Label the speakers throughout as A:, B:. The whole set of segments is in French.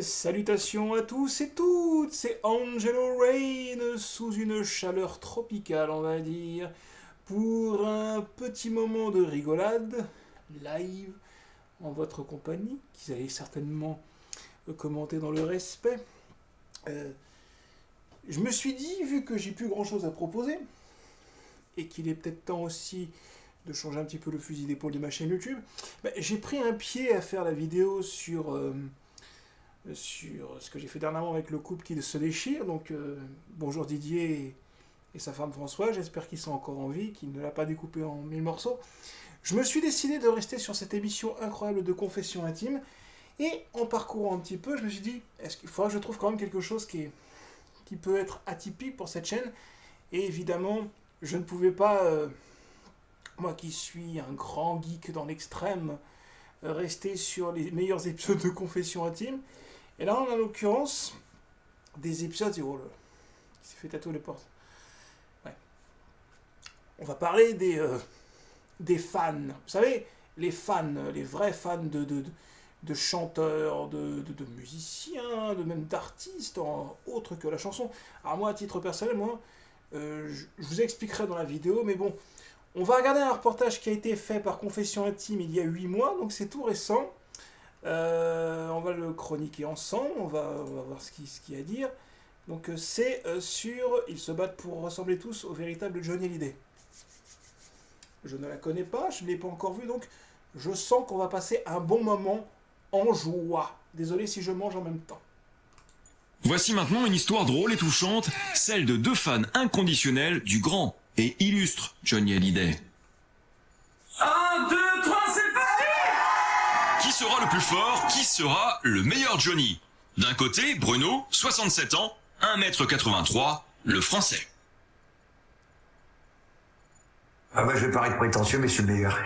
A: Salutations à tous et toutes, c'est Angelo Rain sous une chaleur tropicale, on va dire, pour un petit moment de rigolade live en votre compagnie, qu'ils allaient certainement commenter dans le respect. Je me suis dit, vu que j'ai plus grand chose à proposer, et qu'il est peut-être temps aussi de changer un petit peu le fusil d'épaule de ma chaîne YouTube, j'ai pris un pied à faire la vidéo sur ce que j'ai fait dernièrement avec le couple qui se déchire. Donc bonjour Didier et sa femme Françoise, j'espère qu'ils sont encore en vie, qu'il ne l'a pas découpé en 1000 morceaux. Je me suis décidé de rester sur cette émission incroyable de confession intime, et en parcourant un petit peu, je me suis dit, est-ce qu'il faudra que je trouve quand même quelque chose qui peut être atypique pour cette chaîne. Et évidemment, je ne pouvais pas, moi qui suis un grand geek dans l'extrême, rester sur les meilleurs épisodes de confession intime. Et là, en l'occurrence, des épisodes, oh là, qui s'est fait tatouer les portes. Ouais. On va parler des fans. Vous savez, les fans, les vrais fans de chanteurs, de musiciens, de même d'artistes, autres que la chanson. Alors moi, à titre personnel, je vous expliquerai dans la vidéo, mais bon, on va regarder un reportage qui a été fait par Confession Intime il y a 8 mois, donc c'est tout récent. On va le chroniquer ensemble, on va voir ce qu'il y a à dire. Donc c'est sur Ils se battent pour ressembler tous au véritable Johnny Hallyday. Je ne la connais pas, je ne l'ai pas encore vue, donc je sens qu'on va passer un bon moment en joie. Désolé si je mange en même temps.
B: Voici maintenant une histoire drôle et touchante, celle de deux fans inconditionnels du grand et illustre Johnny Hallyday.
C: 1, 2, 3, c'est parti!
B: Qui sera le plus fort? Qui sera le meilleur Johnny? D'un côté, Bruno, 67 ans, 1m83, le français.
C: Ah bah je vais paraître prétentieux, mais je suis le meilleur.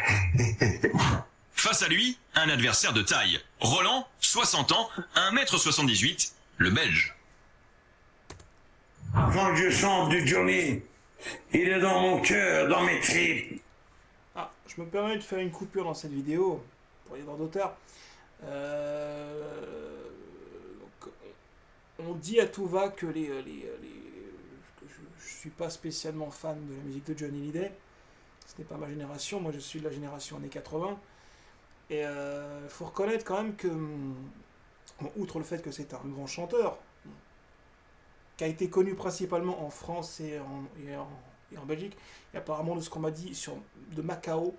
B: Face à lui, un adversaire de taille. Roland, 60 ans, 1m78, le belge.
D: Quand je chante du Johnny, il est dans mon cœur, dans mes tripes.
A: Ah, je me permets de faire une coupure dans cette vidéo, pour les droits d'auteur. Donc, on dit à tout va que que je suis pas spécialement fan de la musique de Johnny Hallyday. Ce n'est pas ma génération, moi je suis de la génération années 80. Et il faut reconnaître quand même que, bon, outre le fait que c'est un grand chanteur, qui a été connu principalement en France et en Belgique, et apparemment de ce qu'on m'a dit de Macao,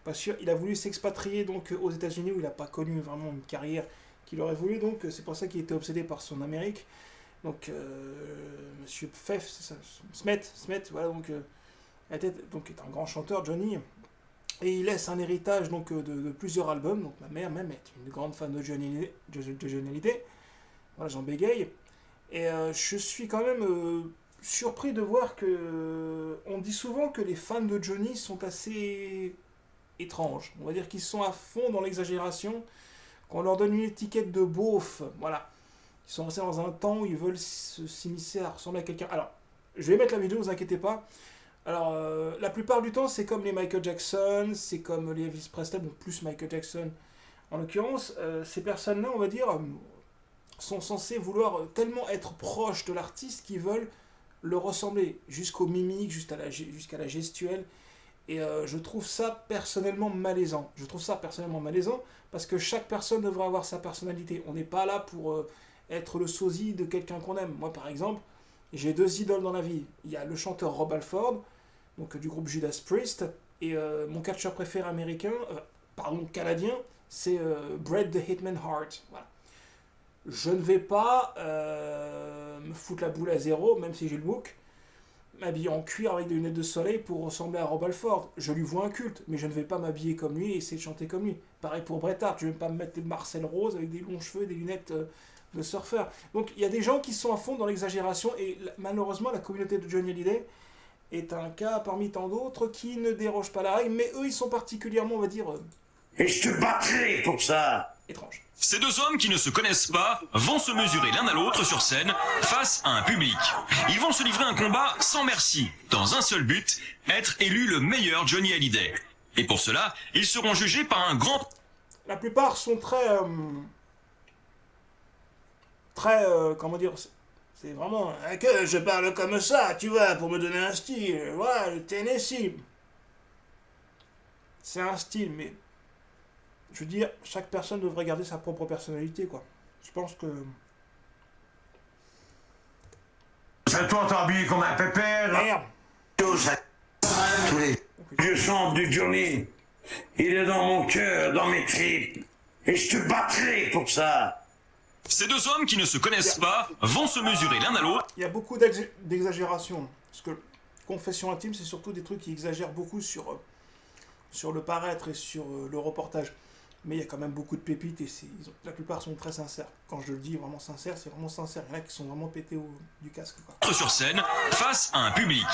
A: pas sûr, il a voulu s'expatrier donc aux États-Unis où il n'a pas connu vraiment une carrière qu'il aurait voulu, donc c'est pour ça qu'il était obsédé par son Amérique. Donc Monsieur Pfeff, c'est ça, Smet, voilà, donc est un grand chanteur, Johnny, et il laisse un héritage donc de plusieurs albums. Donc ma mère même est une grande fan de Johnny Hallyday. Voilà, j'en bégaye. Et je suis quand même surpris de voir que on dit souvent que les fans de Johnny sont assez étranges. On va dire qu'ils sont à fond dans l'exagération, qu'on leur donne une étiquette de beauf. Voilà. Ils sont restés dans un temps où ils veulent s'immiscer à ressembler à quelqu'un. Alors, je vais mettre la vidéo, ne vous inquiétez pas. Alors, la plupart du temps, c'est comme les Michael Jackson, c'est comme les Elvis Presley, bon, plus Michael Jackson. En l'occurrence, ces personnes-là, on va dire, sont censées vouloir tellement être proches de l'artiste qu'ils veulent le ressembler, jusqu'aux mimiques, jusqu'à la gestuelle. Et je trouve ça personnellement malaisant. Parce que chaque personne devrait avoir sa personnalité. On n'est pas là pour être le sosie de quelqu'un qu'on aime. Moi, par exemple, j'ai deux idoles dans la vie. Il y a le chanteur Rob Halford, donc du groupe Judas Priest, et mon catcheur préféré canadien, c'est Bret the Hitman Hart. Voilà. Je ne vais pas me foutre la boule à zéro, même si j'ai le look, m'habiller en cuir avec des lunettes de soleil pour ressembler à Rob Halford. Je lui vois un culte, mais je ne vais pas m'habiller comme lui et essayer de chanter comme lui. Pareil pour Bret Hart, je ne vais pas me mettre des Marcel Rose avec des longs cheveux, des lunettes de surfeur. Donc il y a des gens qui sont à fond dans l'exagération, et malheureusement la communauté de Johnny Hallyday est un cas parmi tant d'autres qui ne déroge pas la règle, mais eux ils sont particulièrement, on va dire,
D: Et je te battrai pour ça.
A: étranges.
B: Ces deux hommes qui ne se connaissent pas vont se mesurer l'un à l'autre sur scène face à un public. Ils vont se livrer un combat sans merci, dans un seul but, être élu le meilleur Johnny Hallyday. Et pour cela, ils seront jugés par un grand...
A: La plupart sont très très, comment dire, c'est vraiment que je parle comme ça, tu vois, pour me donner un style. Voilà, le Tennessee. C'est un style, mais je veux dire, chaque personne devrait garder sa propre personnalité, quoi. Je pense que...
D: C'est toi, t'es habillé comme un pépère.
A: Merde.
D: Tous les... Je chante du Johnny. Il est dans mon cœur, dans mes tripes. Et je te battrai pour ça.
B: Ces deux hommes qui ne se connaissent pas vont se mesurer l'un à l'autre.
A: Il y a beaucoup d'exagération. Parce que Confession intime, c'est surtout des trucs qui exagèrent beaucoup sur le paraître et sur le reportage. Mais il y a quand même beaucoup de pépites et la plupart sont très sincères. Quand je le dis vraiment sincère, c'est vraiment sincère. Il y en a qui sont vraiment pétés du casque, quoi.
B: Sur scène, face à un public.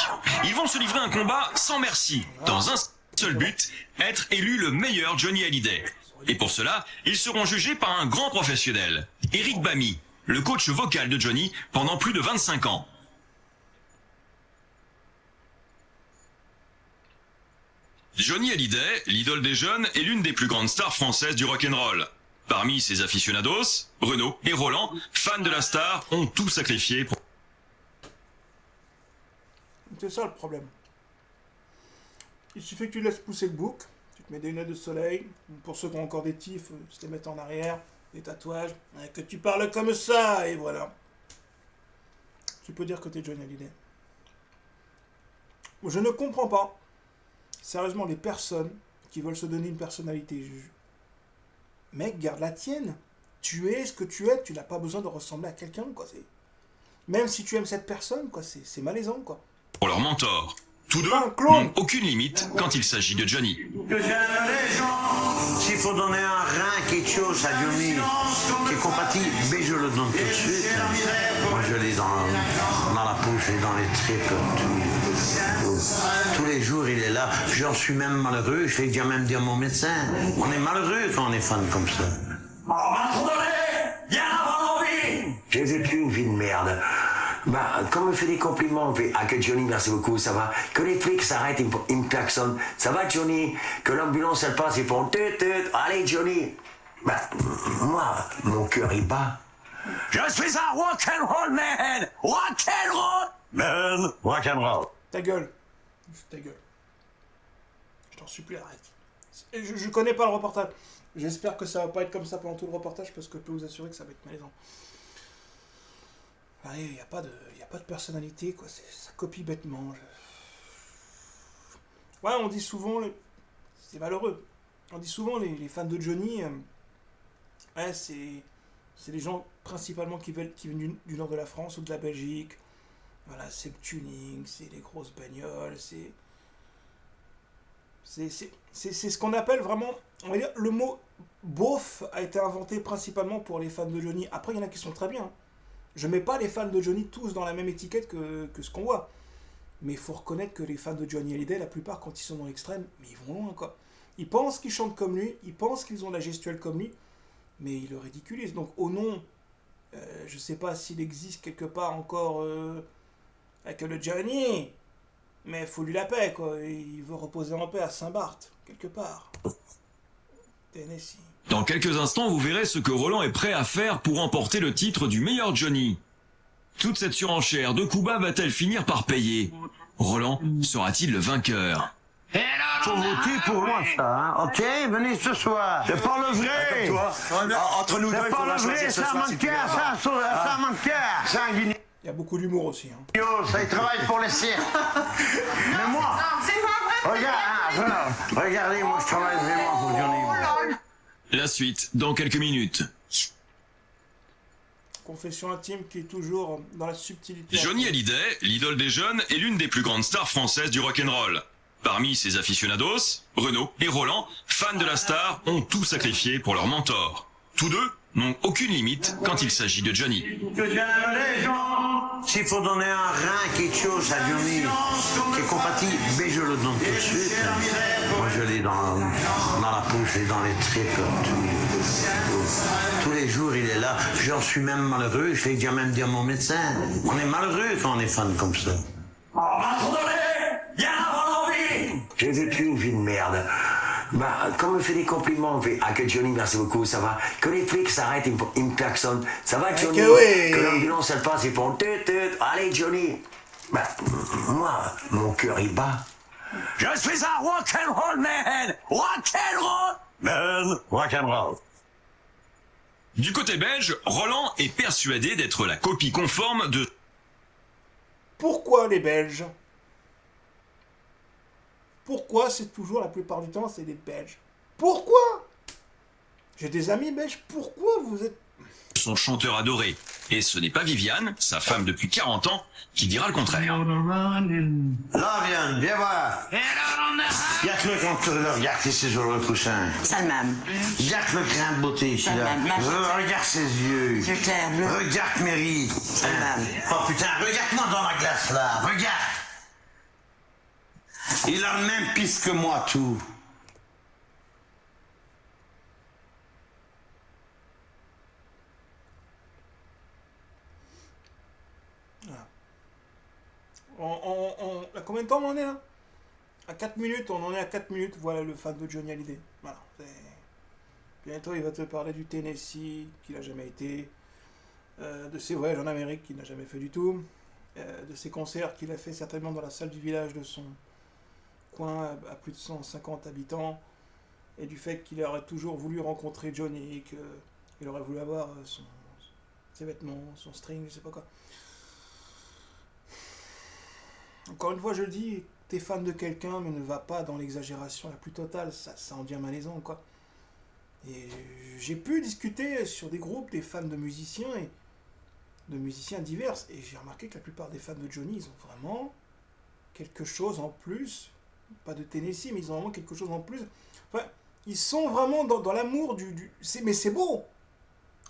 B: Ils vont se livrer un combat sans merci, dans un seul but, être élu le meilleur Johnny Hallyday. Et pour cela, ils seront jugés par un grand professionnel, Eric Bamy, le coach vocal de Johnny pendant plus de 25 ans. Johnny Hallyday, l'idole des jeunes, est l'une des plus grandes stars françaises du rock'n'roll. Parmi ses aficionados, Renaud et Roland, fans de la star, ont tout sacrifié pour...
A: C'est ça le problème. Il suffit que tu laisses pousser le bouc, tu te mets des lunettes de soleil, pour ceux qui ont encore des tifs, se les mettent en arrière, des tatouages, que tu parles comme ça, et voilà. Tu peux dire que t'es Johnny Hallyday. Je ne comprends pas, sérieusement, les personnes qui veulent se donner une personnalité. Mec, garde la tienne. Tu es ce que tu es, tu n'as pas besoin de ressembler à quelqu'un, quoi. Même si tu aimes cette personne, quoi, c'est malaisant, quoi.
B: Pour leur mentor. Tous deux
A: Un clone.
B: n'ont aucune limite quand il s'agit de Johnny.
D: Que j'aime les gens. S'il faut donner un rein quelque chose à Johnny qui est compatible, mais je le donne tout de suite. Moi je l'ai dans la bouche et dans les tripes. Tous les jours il est là. J'en suis même malheureux. Je l'ai déjà même dit à mon médecin. On est malheureux quand on est fan comme ça. J'ai vécu une vie de merde. Bah, quand on me fait des compliments, on fait « Ah, que Johnny, merci beaucoup, ça va ?» Que les flics s'arrêtent, ils me klaxonnent. « Ça va, Johnny ?» Que l'ambulance, elle passe, ils font « Tut, tut, allez, Johnny !» Bah, moi, mon cœur, il bat. Je suis un rock'n'roll man! Rock'n'roll man! Rock'n'roll.
A: Ta gueule. Ta gueule. Je t'en supplie, arrête. Et je connais pas le reportage. J'espère que ça va pas être comme ça pendant tout le reportage, parce que je peux vous assurer que ça va être malaisant. Il n'y a pas de personnalité, quoi. Ça copie bêtement. Ouais, on dit souvent... C'est malheureux. On dit souvent, les fans de Johnny... Ouais, c'est les gens, principalement, qui viennent du nord de la France ou de la Belgique. Voilà, c'est le tuning, c'est les grosses bagnoles, c'est ce qu'on appelle vraiment... On va dire, le mot beauf a été inventé principalement pour les fans de Johnny. Après, il y en a qui sont très bien. Je mets pas les fans de Johnny tous dans la même étiquette que ce qu'on voit. Mais il faut reconnaître que les fans de Johnny Hallyday, la plupart, quand ils sont dans l'extrême, mais ils vont loin, quoi. Ils pensent qu'ils chantent comme lui, ils pensent qu'ils ont la gestuelle comme lui, mais ils le ridiculisent. Donc, au nom, je sais pas s'il existe quelque part encore avec le Johnny, mais il faut lui la paix, quoi. Il veut reposer en paix à Saint-Barth, quelque part. Tennessee.
B: Dans quelques instants, vous verrez ce que Roland est prêt à faire pour remporter le titre du meilleur Johnny. Toute cette surenchère de coups bas va-t-elle finir par payer? Roland sera-t-il le vainqueur?
D: Faut voter pour moi, ça, hein. Ok, venez ce soir. C'est pas le vrai.
E: Toi, entre nous deux, il
D: C'est pas
E: faudra
D: le vrai,
E: choisir ce
D: ça
E: soir si
D: manque
E: tu
D: cœur,
E: veux.
D: ça manque cœur. Sanguiné.
A: Il y a beaucoup d'humour aussi, hein.
D: Ça, il travaille pour les cirques. Mais moi,
F: C'est pas vrai.
D: regarde, regardez, moi, je travaille vraiment pour Johnny.
B: La suite, dans quelques minutes.
A: Confession intime qui est toujours dans la subtilité.
B: Johnny Hallyday, l'idole des jeunes, est l'une des plus grandes stars françaises du rock'n'roll. Parmi ses aficionados, Renaud et Roland, fans de la star, ont tout sacrifié pour leur mentor. Tous deux n'ont aucune limite quand il s'agit de Johnny.
D: Que j'aime les gens. S'il faut donner un rein quelque chose à Johnny qui est compatible, mais je le donne tout de suite. Moi, je l'ai dans la bouche et dans les tripes. Tous les jours, il est là. J'en suis même malheureux. Je l'ai déjà même dit à mon médecin. On est malheureux quand on est fan comme ça. J'ai vécu une vie de merde. Bah, comme me fait des compliments, on fait ah que Johnny, merci beaucoup, ça va. Que les flics s'arrêtent, ils me klaxonnent. Ça va Johnny? Que l'ambulance elle passe, ils font tut tut. Allez Johnny. Bah, moi, mon cœur il bat. Je suis un rock'n'roll man! Rock'n'roll man! Rock'n'roll.
B: Du côté belge, Roland est persuadé d'être la copie conforme de...
A: Pourquoi les Belges? Pourquoi c'est toujours, la plupart du temps, c'est les Belges? Pourquoi? J'ai des amis belges, pourquoi vous êtes...
B: son chanteur adoré. Et ce n'est pas Viviane, sa femme depuis 40 ans, qui dira le contraire.
E: Là, viens voir. Il y a que le quand tu le regardes ici sur le coussin.
F: C'est le même.
E: Il y a que le grain de beauté ici, là. Regarde ses yeux.
F: Yeux clairs, bleus.
E: Regarde mes rides.
F: C'est le même.
E: Oh putain, regarde-moi dans la glace, là. Regarde. Il a le même piste que moi, tout.
A: À combien de temps on en est là? À 4 minutes, on en est à 4 minutes, voilà le fan de Johnny Hallyday. Voilà. Bientôt il va te parler du Tennessee, qu'il n'a jamais été, de ses voyages en Amérique qu'il n'a jamais fait du tout, de ses concerts qu'il a fait certainement dans la salle du village de son coin à plus de 150 habitants, et du fait qu'il aurait toujours voulu rencontrer Johnny, qu'il aurait voulu avoir ses vêtements, son string, je sais pas quoi. Encore une fois, je le dis, t'es fan de quelqu'un, mais ne va pas dans l'exagération la plus totale, ça en devient malaisant, quoi. Et j'ai pu discuter sur des groupes des fans de musiciens, et de musiciens divers, et j'ai remarqué que la plupart des fans de Johnny, ils ont vraiment quelque chose en plus, pas de Tennessee, mais ils ont vraiment quelque chose en plus. Enfin, ils sont vraiment dans l'amour mais c'est beau.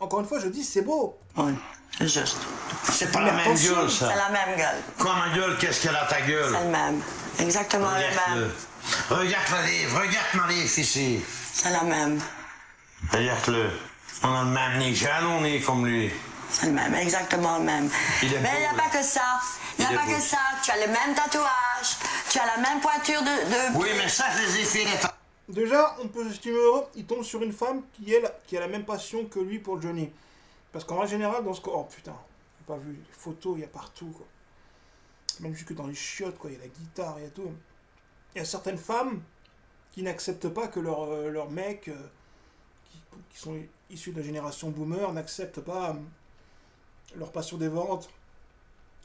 A: Encore une fois, je dis, c'est beau.
F: Oui, c'est juste.
E: C'est pas la même gueule,
F: C'est
E: ça.
F: la même gueule.
E: Quoi, ma gueule, qu'est-ce qu'elle a ta gueule?
F: C'est le même. Exactement le
E: Regarde-le.
F: même.
E: Regarde ma livre, regarde ma livre ici.
F: C'est la même.
E: Regarde-le. On a le même nez, j'ai un long nez comme lui.
F: C'est le même, exactement le même.
E: Il est
F: Mais il n'y a
E: beau,
F: pas que ça. Il n'y a
E: Il est
F: pas
E: beau.
F: que ça. Tu as le même tatouage. Tu as la même pointure de...
E: Oui, mais ça, je les ai fait les
A: Déjà, on peut estimer heureux, il tombe sur une femme qui a la même passion que lui pour Johnny. Parce qu'en général, dans ce... Oh putain, j'ai pas vu, les photos, il y a partout, quoi. Même jusque dans les chiottes, quoi, il y a la guitare, il y a tout. Il y a certaines femmes qui n'acceptent pas que leurs mecs, qui sont issus de la génération boomer, n'acceptent pas leur passion des ventes.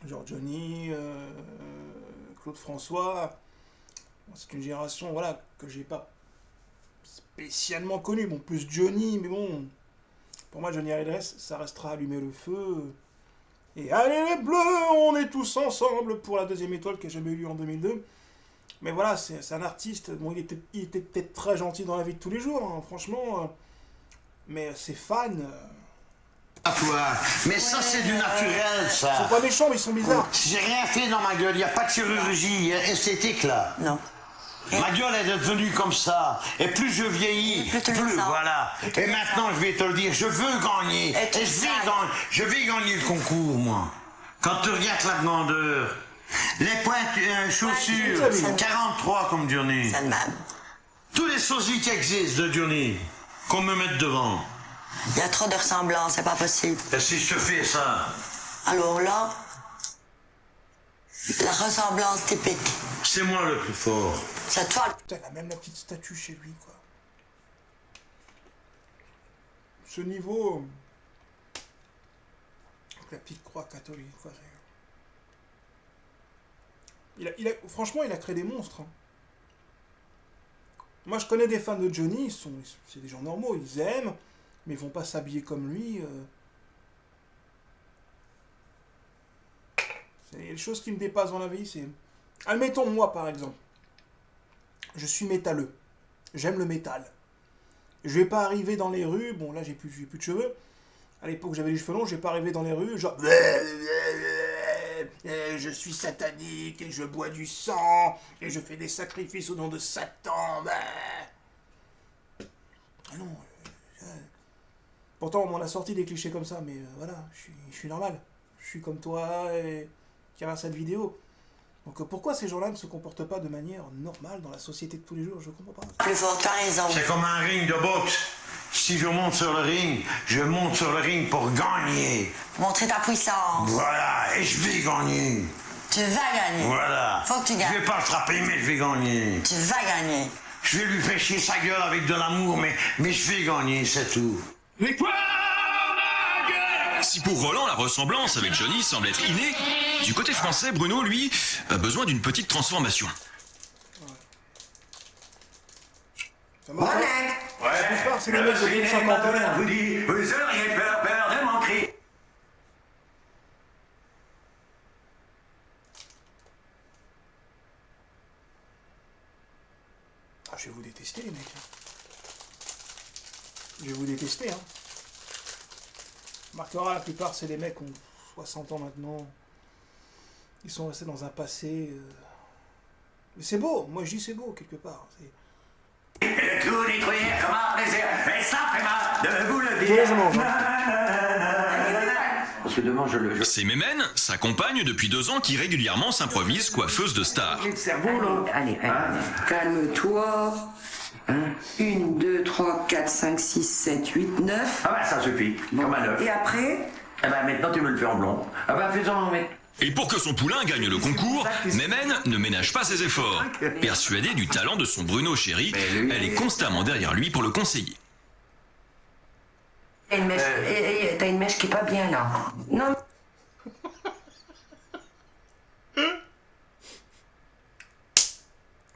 A: Genre Johnny, Claude François. C'est une génération, voilà, que j'ai pas spécialement connue. Bon, plus Johnny, mais bon... Pour moi, Johnny Hallyday, ça restera allumer le feu. Et allez les bleus, on est tous ensemble pour la deuxième étoile que j'ai jamais eue en 2002. Mais voilà, c'est un artiste. Bon, il était peut-être très gentil dans la vie de tous les jours, hein, franchement. Mais ses fans...
E: tatouages. Mais ça, c'est du naturel,
A: Ils
E: ça.
A: sont pas méchants, mais ils sont bizarres.
E: J'ai rien fait dans ma gueule, il n'y a pas de chirurgie esthétique, là.
F: Non.
E: Ma gueule est devenue comme ça. Et plus je vieillis,
F: Plus tu le sens.
E: voilà. Et maintenant, je vais te le dire, je veux gagner.
F: Et tu
E: je vais gagner le concours, moi. Quand tu regardes la grandeur, les pointes, chaussures,
A: Ouais, c'est
E: 43 comme Johnny.
F: C'est le même.
E: Tous les sosies qui existent de Johnny, qu'on me mette devant.
F: Il y a trop de ressemblances, c'est pas possible.
E: Et si je te fais ça,
F: Alors là, la ressemblance typique.
E: c'est moi le plus fort.
F: C'est toi.
A: Putain, il a même la petite statue chez lui, quoi. Ce niveau... avec la petite croix catholique, quoi. Franchement, il a créé des monstres. Hein. Moi, je connais des fans de Johnny, c'est des gens normaux, ils aiment, mais ils vont pas s'habiller comme lui. C'est les choses qui me dépassent dans la vie, c'est... Admettons, moi, par exemple. Je suis métalleux. J'aime le métal. Je vais pas arriver dans les rues, bon là j'ai plus de cheveux. À l'époque j'avais les cheveux longs, je vais pas arriver dans les rues, genre... Je suis satanique, et je bois du sang, et je fais des sacrifices au nom de Satan. Ah non. Pourtant on m'en a sorti des clichés comme ça, mais voilà, je suis normal. Je suis comme toi et qui regarde cette vidéo. Donc pourquoi ces gens-là ne se comportent pas de manière normale dans la société de tous les jours? Je comprends pas.
F: Plus fort, t'as raison.
E: C'est comme un ring de boxe. Si je monte sur le ring, je monte sur le ring pour gagner.
F: Montrer ta puissance.
E: Voilà, et je vais gagner.
F: Tu vas gagner.
E: Voilà.
F: Faut que tu gagnes.
E: Je vais pas le frapper, mais je vais gagner.
F: Tu vas gagner.
E: Je vais lui faire chier sa gueule avec de l'amour, mais je vais gagner, c'est tout.
B: Si pour Roland la ressemblance avec Johnny semble être innée, du côté français, Bruno, lui, a besoin d'une petite transformation.
A: Ça marche pas. La plupart, c'est des mecs de plus de 50 ans.
D: vous dit, vous auriez peur de manquer.
A: Ah, je vais vous détester, les mecs. Je vais vous détester, hein. Marquera, la plupart, c'est des mecs qui ont 60 ans maintenant. Ils sont restés dans un passé. Mais c'est beau, moi je dis c'est beau, quelque part.
D: Tout détruire comme un plaisir, mais ça fait mal de vous le
A: Désolé, je
D: dire.
A: mange.
D: Parce que demain, je le...
B: C'est Mémène, sa compagne depuis 2 ans qui régulièrement s'improvise coiffeuse de star.
D: Le cerveau, là.
G: Allez, calme-toi. 1, 2, 3, 4, 5, 6, 7, 8, 9.
D: Ah bah ça suffit, comme un œuf.
G: Et après?
D: Ah bah maintenant tu me le fais en blond. Ah bah faisons, mais...
B: Et pour que son poulain gagne le concours, Mémène ne ménage pas ses efforts. Persuadée du talent de son Bruno chéri, elle est constamment derrière lui pour le conseiller.
G: T'as une mèche qui est pas bien là. Non.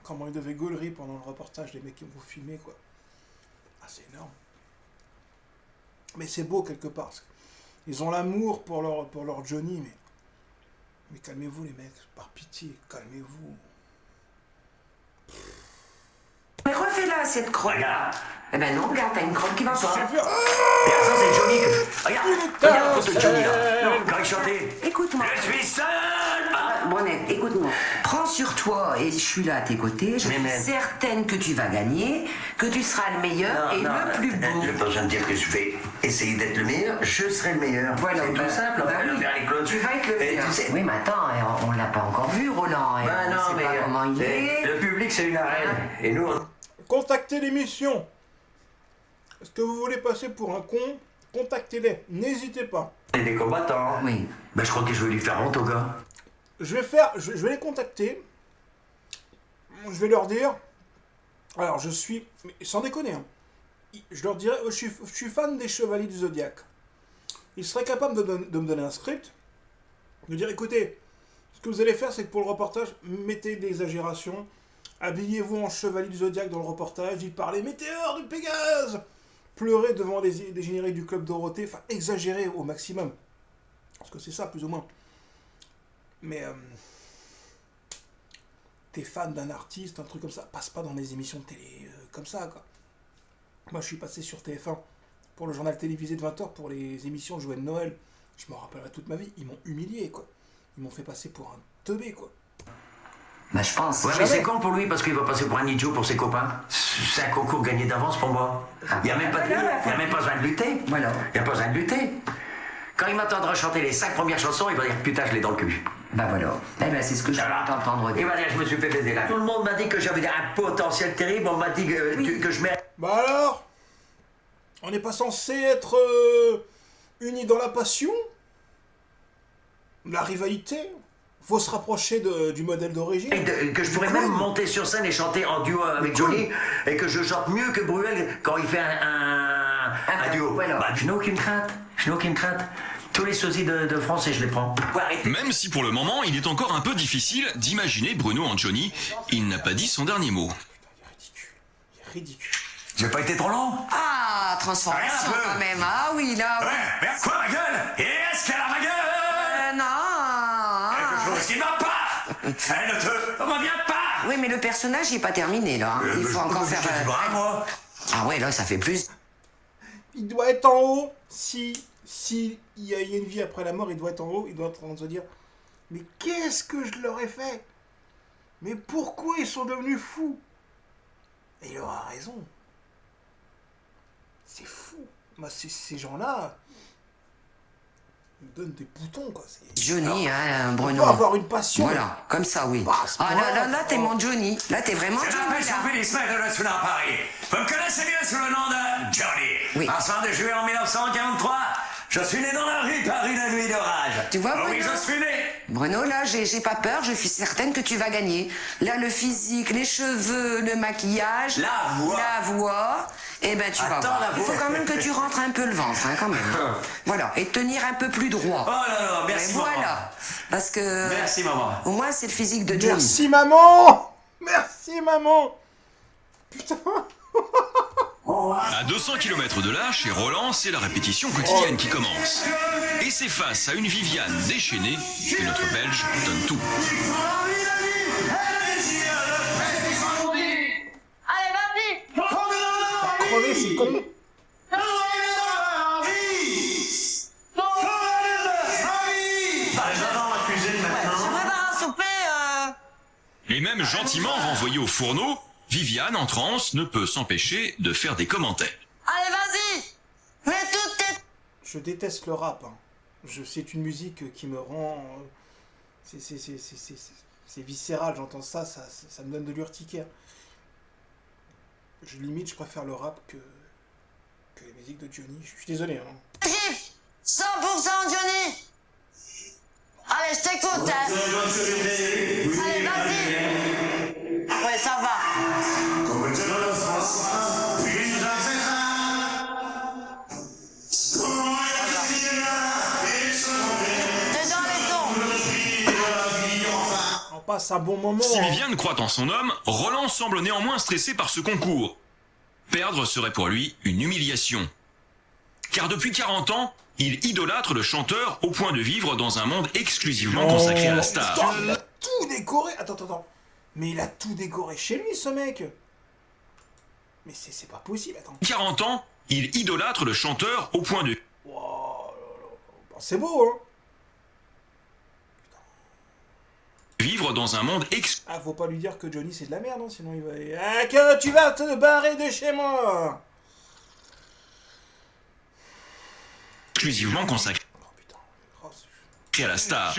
A: Comment ils devaient gaulerie pendant le reportage, les mecs qui vont filmer, quoi. Ah, c'est énorme. Mais c'est beau, quelque part. Parce ils ont l'amour pour leur Johnny, mais calmez-vous, les mecs. Par pitié, calmez-vous.
G: Mais refais-la cette croix.
D: Regarde.
G: Eh ben non, regarde, t'as une crotte qui va pas.
D: Regarde, ça c'est Johnny. Regarde la photo de Johnny, là. Non, quand il chantait.
G: Écoute-moi.
D: Je suis seul.
G: Brunette, écoute-moi. Prends sur toi et je suis là à tes côtés. Je suis certaine que tu vas gagner, que tu seras le meilleur et le plus beau.
D: Je pas besoin de dire que je vais essayer d'être le meilleur, je serai le meilleur.
G: Voilà,
D: c'est tout simple,
G: bah
D: enfin,
G: oui.
D: vers les clones.
G: Tu vas être le meilleur.
D: Tu sais...
G: Oui, mais attends, on l'a pas encore vu, Roland.
D: Bah
G: On
D: non,
G: sait
D: mais
G: pas comment il est.
D: le public c'est une arène. Et nous, on...
A: Contactez l'émission. Est-ce que vous voulez passer pour un con? Contactez-les. N'hésitez pas.
D: est des combattants.
G: Oui.
D: Bah je crois que je vais lui faire honte au gars.
A: Je vais les contacter. Je vais leur dire. Alors, je suis. Mais sans déconner, hein. Je leur dirais, je suis fan des Chevaliers du Zodiaque. Ils seraient capables de me donner un script. De dire, écoutez, ce que vous allez faire, c'est que pour le reportage, mettez des exagérations. Habillez-vous en Chevalier du Zodiaque dans le reportage. Dites parler météore du Pégase. Pleurez devant des génériques du Club Dorothée. Enfin, exagérez au maximum. Parce que c'est ça, plus ou moins. Mais t'es fan d'un artiste, un truc comme ça, passe pas dans les émissions de télé comme ça, quoi. Moi, je suis passé sur TF1 pour le journal télévisé de 20h pour les émissions de jouets de Noël. Je m'en rappellerai toute ma vie. Ils m'ont humilié, quoi. Ils m'ont fait passer pour un teubé, quoi.
G: Bah, je pense.
D: Ouais, mais c'est con pour lui parce qu'il va passer pour un idiot pour ses copains. C'est un concours gagné d'avance pour moi. Il n'y a même pas besoin de lutter.
G: Voilà.
D: Il n'y a pas besoin de lutter. Quand il m'entendra chanter les 5 premières chansons, il va dire putain, je l'ai dans le cul.
G: Bah voilà. Eh ben c'est ce que je veux t'entendre
D: Il
G: dire.
D: va dire je me suis fait baiser là. Tout le monde m'a dit que j'avais un potentiel terrible. On m'a dit que je mets.
A: Bah alors, on n'est pas censé être unis dans la passion, la rivalité. Faut se rapprocher du modèle d'origine.
D: Que je pourrais même monter sur scène et chanter en duo avec Johnny et que je chante mieux que Bruel quand il fait un duo.
G: Voilà.
D: Bah, je n'ai aucune crainte. Tous les sosies de France et je les prends.
B: Même si pour le moment, il est encore un peu difficile d'imaginer Bruno en Johnny, il n'a pas dit son dernier mot.
A: Il est ridicule.
D: J'ai pas été trop long.
G: Ah, transformation
D: Rien, peu.
G: quand même. Ah oui, là.
D: Ouais, mais quoi ma gueule? Est-ce qu'elle a ma gueule?
G: Non.
D: Quelque chose qui ne va pas. Elle ne te revient pas.
G: Oui, mais le personnage n'est pas terminé là. Il faut encore faire.
D: Je te dis pas, moi.
G: Ah ouais, là, ça fait plus.
A: Il doit être en haut. Si il y a une vie après la mort, il doit être en haut. Il doit être en train de se dire, mais qu'est-ce que je leur ai fait? Mais pourquoi ils sont devenus fous? Et il aura raison. C'est fou. Moi, ces gens-là, Il me donne des boutons, quoi.
G: Johnny, hein,
A: On
G: Bruno.
A: peut avoir une passion.
G: Voilà, comme ça, oui.
A: Bah, à ce
G: Ah
A: point-là,
G: là, t'es mon Johnny. Là, t'es vraiment
D: Je
G: Johnny,
D: m'appelle
G: là.
D: Jean-Félix Maire de la à Paris. Vous me connaissez bien sous le nom de Johnny.
G: Oui.
D: Un soir de juillet en 1943, je suis né dans la rue par une nuit d'orage.
G: Tu vois,
D: Oh oui,
G: Bruno
D: je suis né.
G: Bruno, là, j'ai pas peur, je suis certaine que tu vas gagner. Là, le physique, les cheveux, le maquillage...
D: La voix.
G: La voix, eh ben, tu vas
D: Attends,
G: voir.
D: la
G: Il faut
D: voix.
G: quand même que tu rentres un peu le ventre, hein, quand même. Voilà, et tenir un peu plus droit.
D: Oh là là, merci
G: Et
D: maman.
G: voilà, parce que...
D: Merci maman.
G: Au moins, c'est le physique de Johnny.
A: Merci, maman. Merci, maman. Putain.
B: À 200 km de là, chez Roland, c'est la répétition quotidienne qui commence. Et c'est face à une Viviane déchaînée que notre Belge donne tout.
F: Allez, vas-y.
A: Crever, c'est con.
E: J'adore la cuisine maintenant.
F: Je prépare un souper,
B: Et même gentiment renvoyée au fourneau, Viviane, en transe, ne peut s'empêcher de faire des commentaires.
F: Allez, vas-y. Mets toutes tes...
A: Je déteste le rap. Hein. C'est une musique qui me rend... C'est viscéral, j'entends ça, ça me donne de l'urticaire. Je préfère le rap que les musiques de Johnny. Je suis désolé. Hein.
F: Gif 100% Johnny. Allez, je t'écoute, hein. Allez, vas-y. Ouais, ça va. T'es dans les tons.
A: On passe un bon moment.
B: Si
A: Hein.
B: Viviane croit en son homme, Roland semble néanmoins stressé par ce concours. Perdre serait pour lui une humiliation. Car depuis 40 ans, il idolâtre le chanteur au point de vivre dans un monde exclusivement consacré à la star.
A: Putain, il a tout décoré. Attends. Mais il a tout décoré chez lui, ce mec. Mais c'est pas possible, attends.
B: 40 ans, il idolâtre le chanteur au point de...
A: Wow, bon, c'est beau, hein.
B: vivre dans un monde
A: Ah, faut pas lui dire que Johnny c'est de la merde, hein, sinon il va... Ah, que tu vas te barrer de chez moi.
B: exclusivement consacré
A: Oh putain. Oh, c'est-
B: à la star.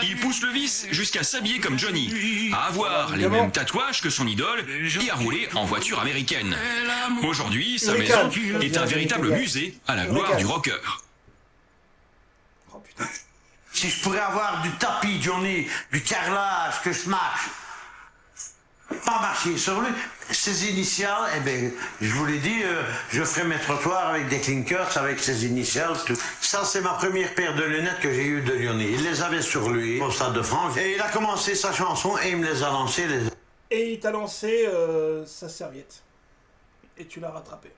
B: Il pousse le vice jusqu'à s'habiller comme Johnny, à avoir les mêmes tatouages que son idole et à rouler en voiture américaine. Aujourd'hui, sa maison est un véritable musée à la gloire du rocker.
A: Oh putain.
E: Si je pourrais avoir du tapis, Johnny, du carrelage, que je marche, pas marcher sur lui, ses initiales, eh bien, je vous l'ai dit, je ferai mes trottoirs avec des clinkers, avec ses initiales, tout. Ça, c'est ma première paire de lunettes que j'ai eues de Johnny. Il les avait sur lui, au Stade de France, et il a commencé sa chanson et il me les a lancées.
A: Et il t'a lancé sa serviette. Et tu l'as rattrapé.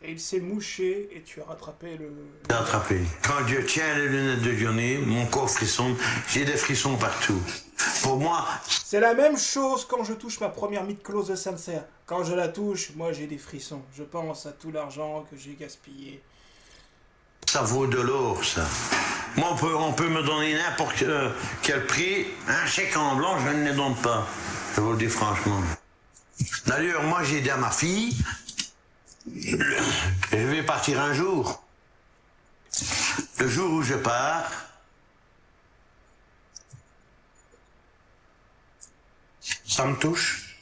A: Et il s'est mouché et tu as rattrapé le...
E: J'ai attrapé. Quand Dieu tient les lunettes de Johnny, mon corps frissonne, j'ai des frissons partout. Pour moi,
A: C'est la même chose quand je touche ma première mid-close de Sancerre. Quand je la touche, moi j'ai des frissons. Je pense à tout l'argent que j'ai gaspillé.
E: ça vaut de l'or, ça. Moi, on peut me donner n'importe quel prix. Un chèque en blanc, je ne le donne pas. Je vous le dis franchement. D'ailleurs, moi, j'ai dit à ma fille, je vais partir un jour. Le jour où je pars, ça me touche.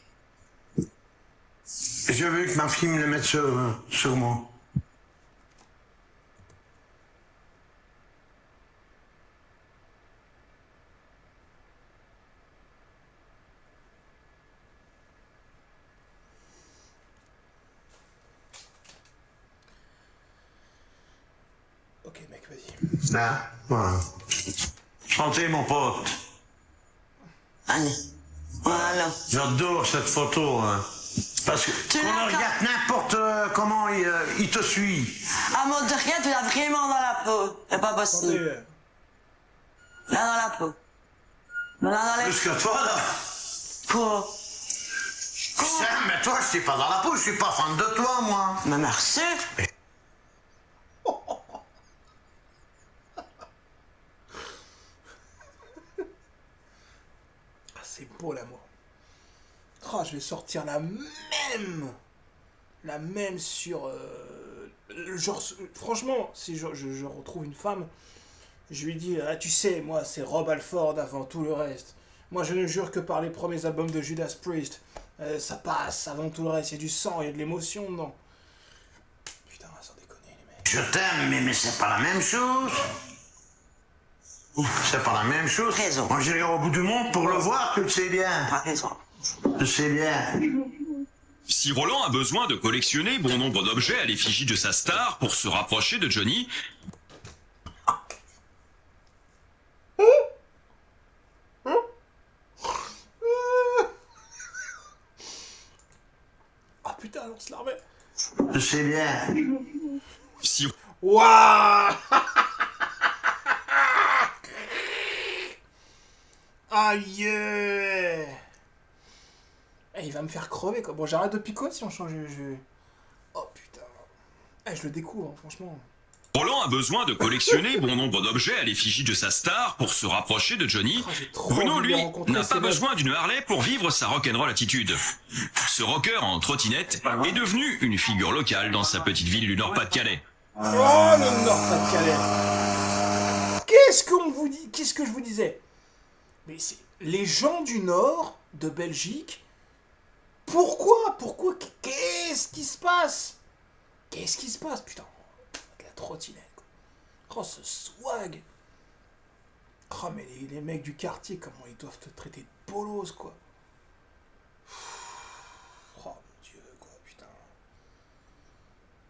E: Je veux que ma fille me le mette sur moi.
A: Ok mec, vas-y.
E: Là, voilà. Santé, mon pote.
F: Allez. Voilà.
E: J'adore cette photo, hein. Parce que
F: Tu
E: quand
F: l'as
E: on regarde n'importe comment il te suit.
F: Ah, mon Dieu, tu l'as vraiment dans la peau. C'est pas possible.
A: Attendez,
F: Là, dans la peau. Là, dans les
E: Plus que toi, là.
F: peaux.
E: Putain, mais toi, je suis pas dans la peau, je suis pas fan de toi, moi.
F: Mais merci.
A: ah, c'est beau l'amour. Oh, je vais sortir la même sur... genre, franchement, si je retrouve une femme, Je lui dis, ah tu sais, moi c'est Rob Halford avant tout le reste. Moi je ne jure que par les premiers albums de Judas Priest. Ça passe avant tout le reste, il y a du sang, il y a de l'émotion dedans. Putain, sans déconner les mecs.
E: Je t'aime, mais c'est pas la même chose. C'est pas la même chose.
G: Raison.
E: Moi, j'irai au bout du monde pour le voir, tu le sais bien.
G: T'as raison.
E: Tu sais bien.
B: Si Roland a besoin de collectionner bon nombre d'objets à l'effigie de sa star pour se rapprocher de Johnny,
A: Ah putain, on se la remet.
E: Tu sais bien.
B: si
A: Waouh. Aïe. Il va me faire crever quoi. Bon, j'arrête de picoter si on change le jeu. Oh putain. Je le découvre, hein, franchement.
B: Roland a besoin de collectionner bon nombre d'objets à l'effigie de sa star pour se rapprocher de Johnny,
A: Oh, j'ai trop
B: Bruno,
A: envie de
B: lui,
A: rencontrer
B: n'a
A: ces
B: pas
A: mecs.
B: besoin d'une Harley pour vivre sa rock'n'roll attitude. Ce rocker en trottinette est devenu une figure locale dans sa petite ville du Nord-Pas-de-Calais.
A: Oh le Nord-Pas-de-Calais. Qu'est-ce qu'on vous dit? Qu'est-ce que je vous disais? Mais c'est les gens du Nord de Belgique. Pourquoi? Qu'est-ce qui se passe? Qu'est-ce qui se passe? Putain, de la trottinette. Quoi. Oh ce swag. Oh mais les mecs du quartier, comment ils doivent te traiter de bolos quoi. Oh mon dieu quoi, putain.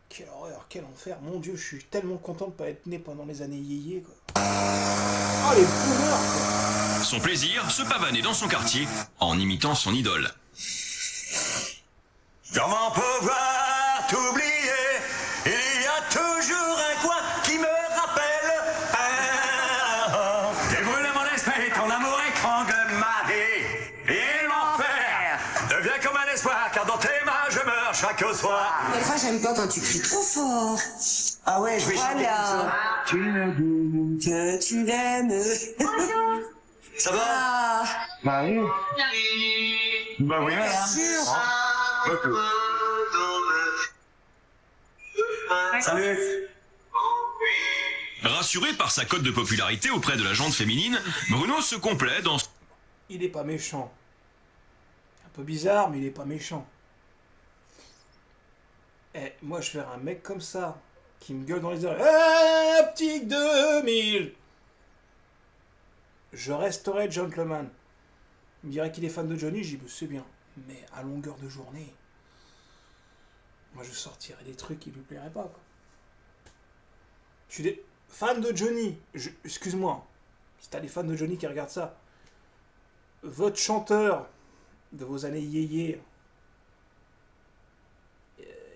A: Quelle horreur, quel enfer. Mon dieu, je suis tellement content de pas être né pendant les années yéyé quoi. Oh les boomers quoi.
B: Son plaisir, se pavaner dans son quartier en imitant son idole.
D: Comment pouvoir t'oublier? Il y a toujours un coin qui me rappelle.
C: Débrûle mon esprit, ton amour étrangle ma vie. Et l'enfer devient comme un espoir, car dans tes mains je meurs chaque soir.
G: Des fois, j'aime pas quand tu cries trop fort.
D: Ah ouais, je vais chanter comme ça.
G: Voilà. Tu me dis que tu l'aimes.
D: Ça va?
G: Ah,
C: Bah oui,
G: bien sûr.
D: Salut.
B: Rassuré par sa cote de popularité auprès de la gente féminine, Bruno se complaît dans
A: Il est pas méchant. Un peu bizarre, mais il est pas méchant. Moi je verrais un mec comme ça, qui me gueule dans les oreilles. Optique 2000. Je resterai gentleman. Il me dirait qu'il est fan de Johnny, j'y c'est bien. Mais à longueur de journée, moi je sortirais des trucs qui lui plairaient pas. Quoi. Je suis des fan de Johnny. Excuse-moi, si t'as des fans de Johnny qui regardent ça, votre chanteur de vos années yéyé,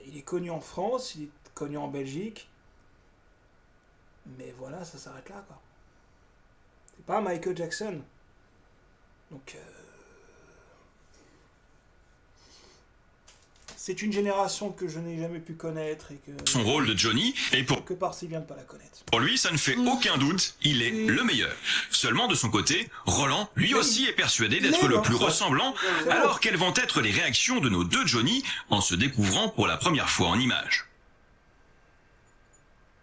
A: il est connu en France, il est connu en Belgique, mais voilà, ça s'arrête là, quoi. C'est pas Michael Jackson. Donc, c'est une génération que je n'ai jamais pu connaître et que
B: son rôle de Johnny, et
A: quelque part c'est bien de pas la connaître.
B: pour lui, ça ne fait aucun doute, il est le meilleur. Seulement de son côté, Roland, lui aussi, est persuadé d'être le plus ressemblant, alors quelles vont être les réactions de nos deux Johnny en se découvrant pour la première fois en images.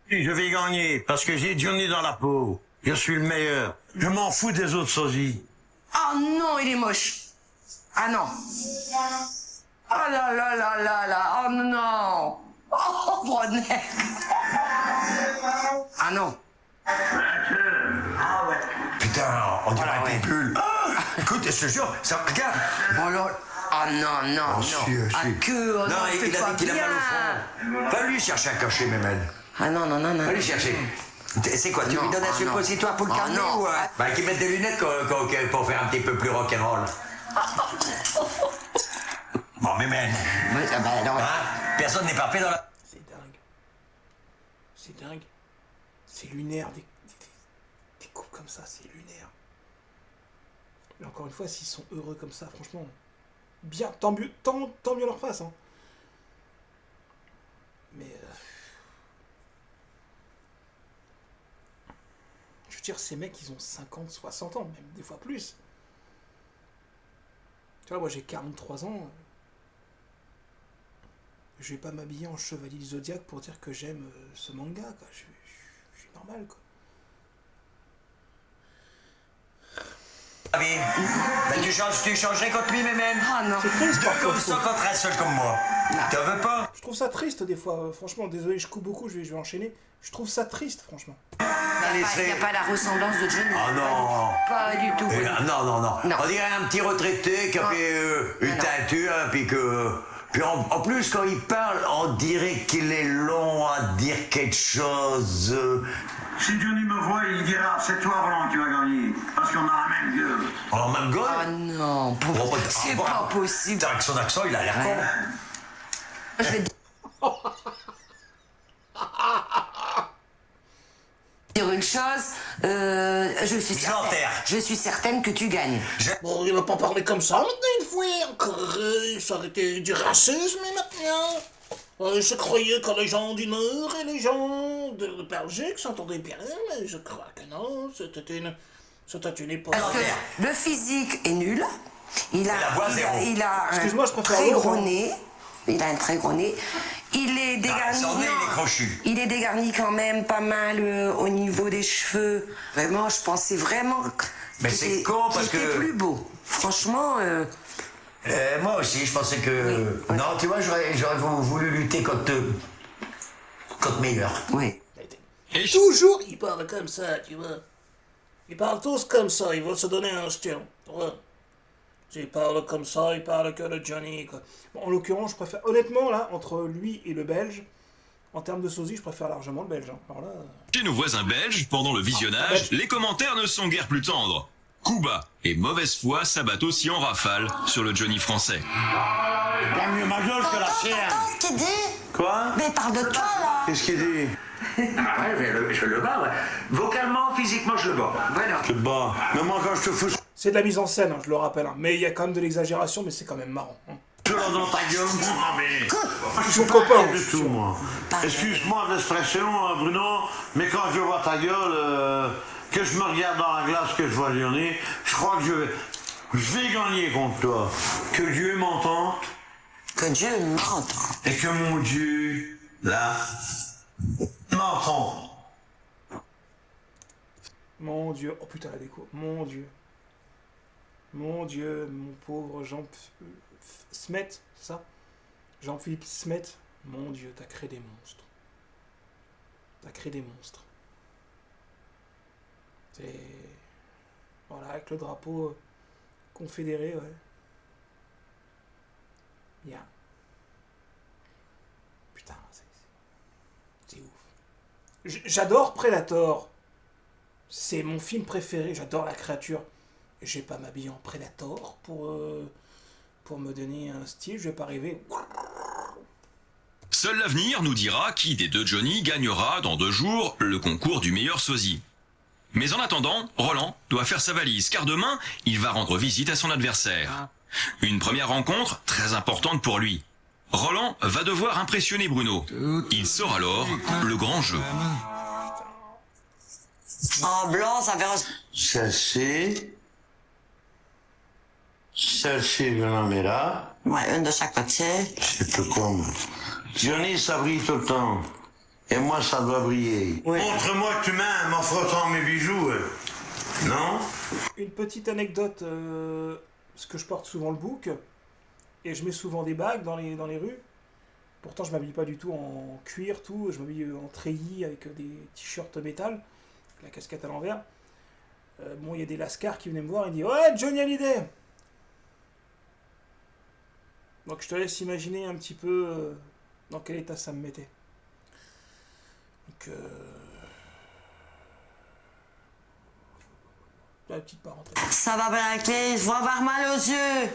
E: Je vais gagner parce que j'ai Johnny dans la peau. Je suis le meilleur. Je m'en fous des autres sosies.
G: Oh non, il est moche. Ah non. Oh là là là là là. Oh non. Oh, Brunet. Ah non.
D: Putain, on dirait un pitbull. Écoute, je te jure, ça regarde.
G: Bon là. Ah non, non,
D: Oh,
G: non.
D: si, si.
G: Ah que. Oh,
D: Non,
G: fais
D: il a
G: pas
D: dit qu'il a
G: bien.
D: mal au front. Va lui chercher un cachet, Mémène.
G: Ah non, non, non, non.
D: Va lui chercher. C'est quoi, tu
G: Non,
D: lui donnes un
G: ah non.
D: suppositoire pour le
G: Ah
D: calmer
G: non.
D: ou Bah, qu'il mette des lunettes pour faire un petit peu plus rock'n'roll. Bon, Mémène,
G: Ouais, ah bah non.
D: hein, personne n'est parfait dans la...
A: C'est dingue. C'est dingue. C'est lunaire, des couples comme ça, c'est lunaire. Mais encore une fois, s'ils sont heureux comme ça, franchement, bien, tant mieux leur face. Hein. Mais... je veux dire, ces mecs, ils ont 50, 60 ans, même des fois plus. Tu vois, moi j'ai 43 ans. Je vais pas m'habiller en chevalier du Zodiac pour dire que j'aime ce manga, quoi. Je suis normal, quoi.
C: Ben, tu changerais contre lui, même.
G: Ah non.
A: C'est triste
C: Deux
A: parfois.
C: comme ça contre un seul comme moi. T'en veux pas?
A: Je trouve ça triste des fois. Franchement, désolé, je coupe beaucoup, je vais enchaîner. Je trouve ça triste, franchement.
G: Il n'y a pas la ressemblance de Johnny.
C: Ah non.
G: Pas du tout.
C: Non.
G: Non.
C: On dirait un petit retraité qui a fait une teinture, puis que... Puis en plus, quand il parle, on dirait qu'il est long à dire quelque chose.
E: Si Johnny me voit, il dira c'est toi Roland qui va gagner. Parce qu'on a la même gueule.
C: En même gueule?
G: Ah non, c'est pas possible.
C: Avec son accent, il a l'air con.
G: Je vais dire une chose, je suis certaine que tu gagnes.
A: Bon, il va pas parler comme ça maintenant, une fois. Encore, il s'arrêtait du racisme maintenant. Je croyais que les gens du Nord et les gens de Belgique s'entendaient bien, mais je crois que non, c'était une époque.
G: Parce que le physique est nul. Il a un
A: Excuse-moi, je préfère
G: très
A: l'autre,
G: gros
A: hein.
G: nez. Il a un très gros nez. Il est dégarni.
C: Son nez, il est crochu.
G: Il est dégarni quand même pas mal au niveau des cheveux. Vraiment, je pensais vraiment
C: Mais c'est con parce
G: qu'il était
C: que-
G: plus beau. Franchement,
C: Moi aussi, je pensais que...
G: Oui.
C: Non, tu vois, j'aurais voulu lutter contre meilleur.
G: oui.
B: Et
A: Toujours, ils parlent comme ça, tu vois. Ils parlent tous comme ça, ils vont se donner un style. Tu vois. Ils parlent comme ça, ils parlent que de Johnny, quoi. Bon, en l'occurrence, je préfère... Honnêtement, là, entre lui et le Belge, en termes de sosie, je préfère largement le Belge. Hein. Alors là...
B: chez nos voisins belges, pendant le visionnage, les commentaires ne sont guère plus tendres. Coups bas et mauvaise foi s'abattent aussi en rafale sur le Johnny français.
E: Pas mieux ma gueule que la sienne.
F: T'entends ce qu'il dit?
E: Quoi?
F: Mais parle de toi, là.
E: Qu'est-ce qu'il dit?
C: Ah ouais, je le bats, ouais. Vocalement, physiquement, je le bats. Voilà.
E: Je te bats. Mais moi, quand je te fous
A: C'est de la mise en scène, hein, je le rappelle. Hein. Mais il y a quand même de l'exagération, mais c'est quand même marrant. Hein.
E: cela dans ta gueule, non mais...
A: Je suis copain.
E: Du tout, moi. Excuse-moi de l'expression, Bruno, mais quand je vois ta gueule, que je me regarde dans la glace, que je vois Johnny, je crois que je vais gagner contre toi. Que Dieu m'entende
G: Que Dieu m'entende.
E: et que mon Dieu, là, m'entende.
A: Mon Dieu. Oh putain, la déco. Mon Dieu. Mon Dieu, mon pauvre Jean... Smet, c'est ça? Jean-Philippe Smet. Mon Dieu, t'as créé des monstres. T'as créé des monstres. C'est... Voilà, avec le drapeau confédéré, ouais. Bien. Putain, c'est ouf. J'adore Predator. C'est mon film préféré. J'adore la créature. Je vais pas m'habiller en Predator pour me donner un style. Je vais pas arriver.
B: Seul l'avenir nous dira qui des deux Johnny gagnera dans 2 jours le concours du meilleur sosie. Mais en attendant, Roland doit faire sa valise car demain, il va rendre visite à son adversaire. Une première rencontre très importante pour lui. Roland va devoir impressionner Bruno. Il sort alors le grand jeu.
F: En blanc, ça fait...
E: Celle-ci, je la mets là.
F: Ouais, une de chaque côté.
E: C'est tout comme. Johnny, ça brille tout le temps. Et moi, ça doit briller. Montre-moi que tu m'aimes en frottant mes bijoux. Non?
A: Une petite anecdote, parce que je porte souvent le bouc, et je mets souvent des bagues dans les rues. Pourtant, je m'habille pas du tout en cuir, tout. Je m'habille en treillis avec des t-shirts métal, avec la casquette à l'envers. Bon, il y a des lascars qui venaient me voir et disent « Ouais, Johnny Hallyday !» Donc je te laisse imaginer un petit peu dans quel état ça me mettait. Donc, la petite parenthèse.
F: Ça va braquer, je vais avoir mal aux yeux.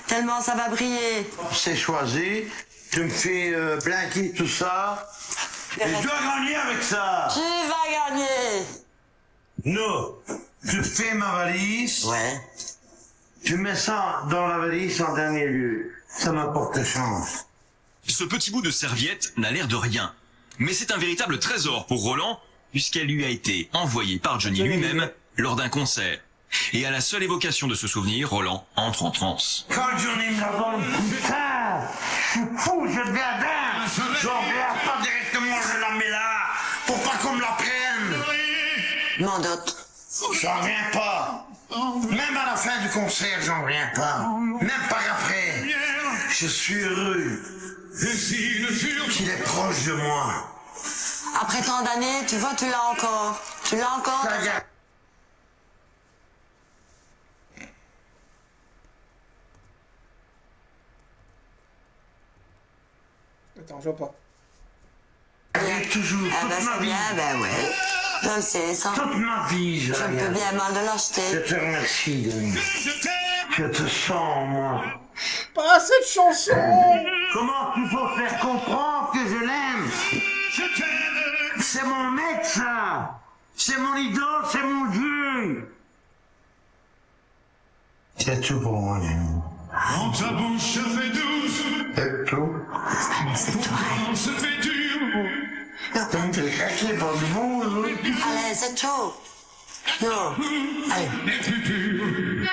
F: Tellement ça va briller.
E: C'est choisi. Tu me fais blanquer tout ça. Et je dois gagner avec ça.
F: Tu vas gagner.
E: Non. Tu fais ma valise.
F: Ouais.
E: Tu mets ça dans la valise en dernier lieu. Ça m'apporte chance.
B: Ce petit bout de serviette n'a l'air de rien. Mais c'est un véritable trésor pour Roland, puisqu'elle lui a été envoyée par Johnny lui-même lors d'un concert. Et à la seule évocation de ce souvenir, Roland entre en transe.
E: Quand Johnny me la donne, putain, je suis fou, je deviens dingue. J'en regarde pas directement, je la mets là, pour pas qu'on me la prenne.
F: Mandote.
E: J'en reviens pas. Même à la fin du concert, j'en reviens pas. Même par après. Je suis heureux qu'il est proche de moi.
F: Après tant d'années, tu vois, tu l'as encore. Tu l'as encore.
A: Attends, je vois pas.
E: Toujours,
F: Ah
E: toute
F: ben
E: ma
F: c'est
E: vie.
F: bien, ben ouais. Je le sais, ça.
E: Toute ma vie, je
F: Je me peux bien mal de
E: Je
F: l'acheter.
E: te remercie, Denis. Je te sens, moi.
A: Pas cette chanson.
E: Comment tu peux faire comprendre que je l'aime? C'est mon maître, ça. C'est mon idole, c'est mon Dieu. C'est tout pour moi, Denis.
H: Dans ta bouche se fait douce,
E: C'est tout.
H: pourtant se fait dur.
E: Donc, j'ai craqué pour du bon,
F: Allez, c'est tout. Non. Allez.
H: N'est plus pur.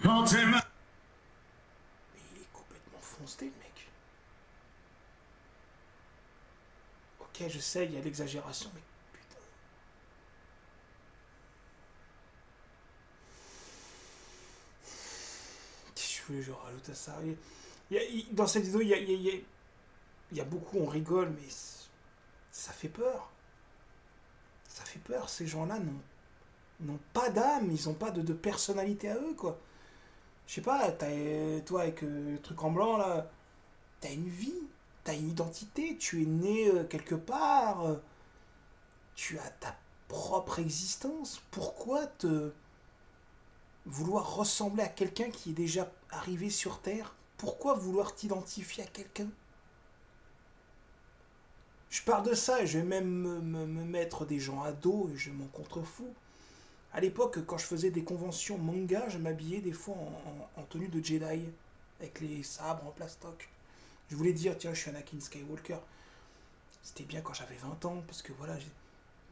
H: Quand tes mains
A: Mais il est complètement foncé, le mec. Ok, je sais, il y a l'exagération, mais putain. Je rajoute à ça. Dans cette vidéo, il y a beaucoup, on rigole, mais ça fait peur. Ça fait peur. Ces gens-là n'ont pas d'âme, ils n'ont pas de personnalité à eux, quoi. Je sais pas, toi avec le truc en blanc, là, t'as une vie, t'as une identité, tu es né quelque part, tu as ta propre existence. Pourquoi vouloir ressembler à quelqu'un qui est déjà arrivé sur Terre? Pourquoi vouloir t'identifier à quelqu'un? Je parle de ça et je vais même me mettre des gens à dos et je m'en contrefous. À l'époque, quand je faisais des conventions manga, je m'habillais des fois en tenue de Jedi, avec les sabres en plastoc. Je voulais dire, tiens, je suis Anakin Skywalker. C'était bien quand j'avais 20 ans, parce que voilà,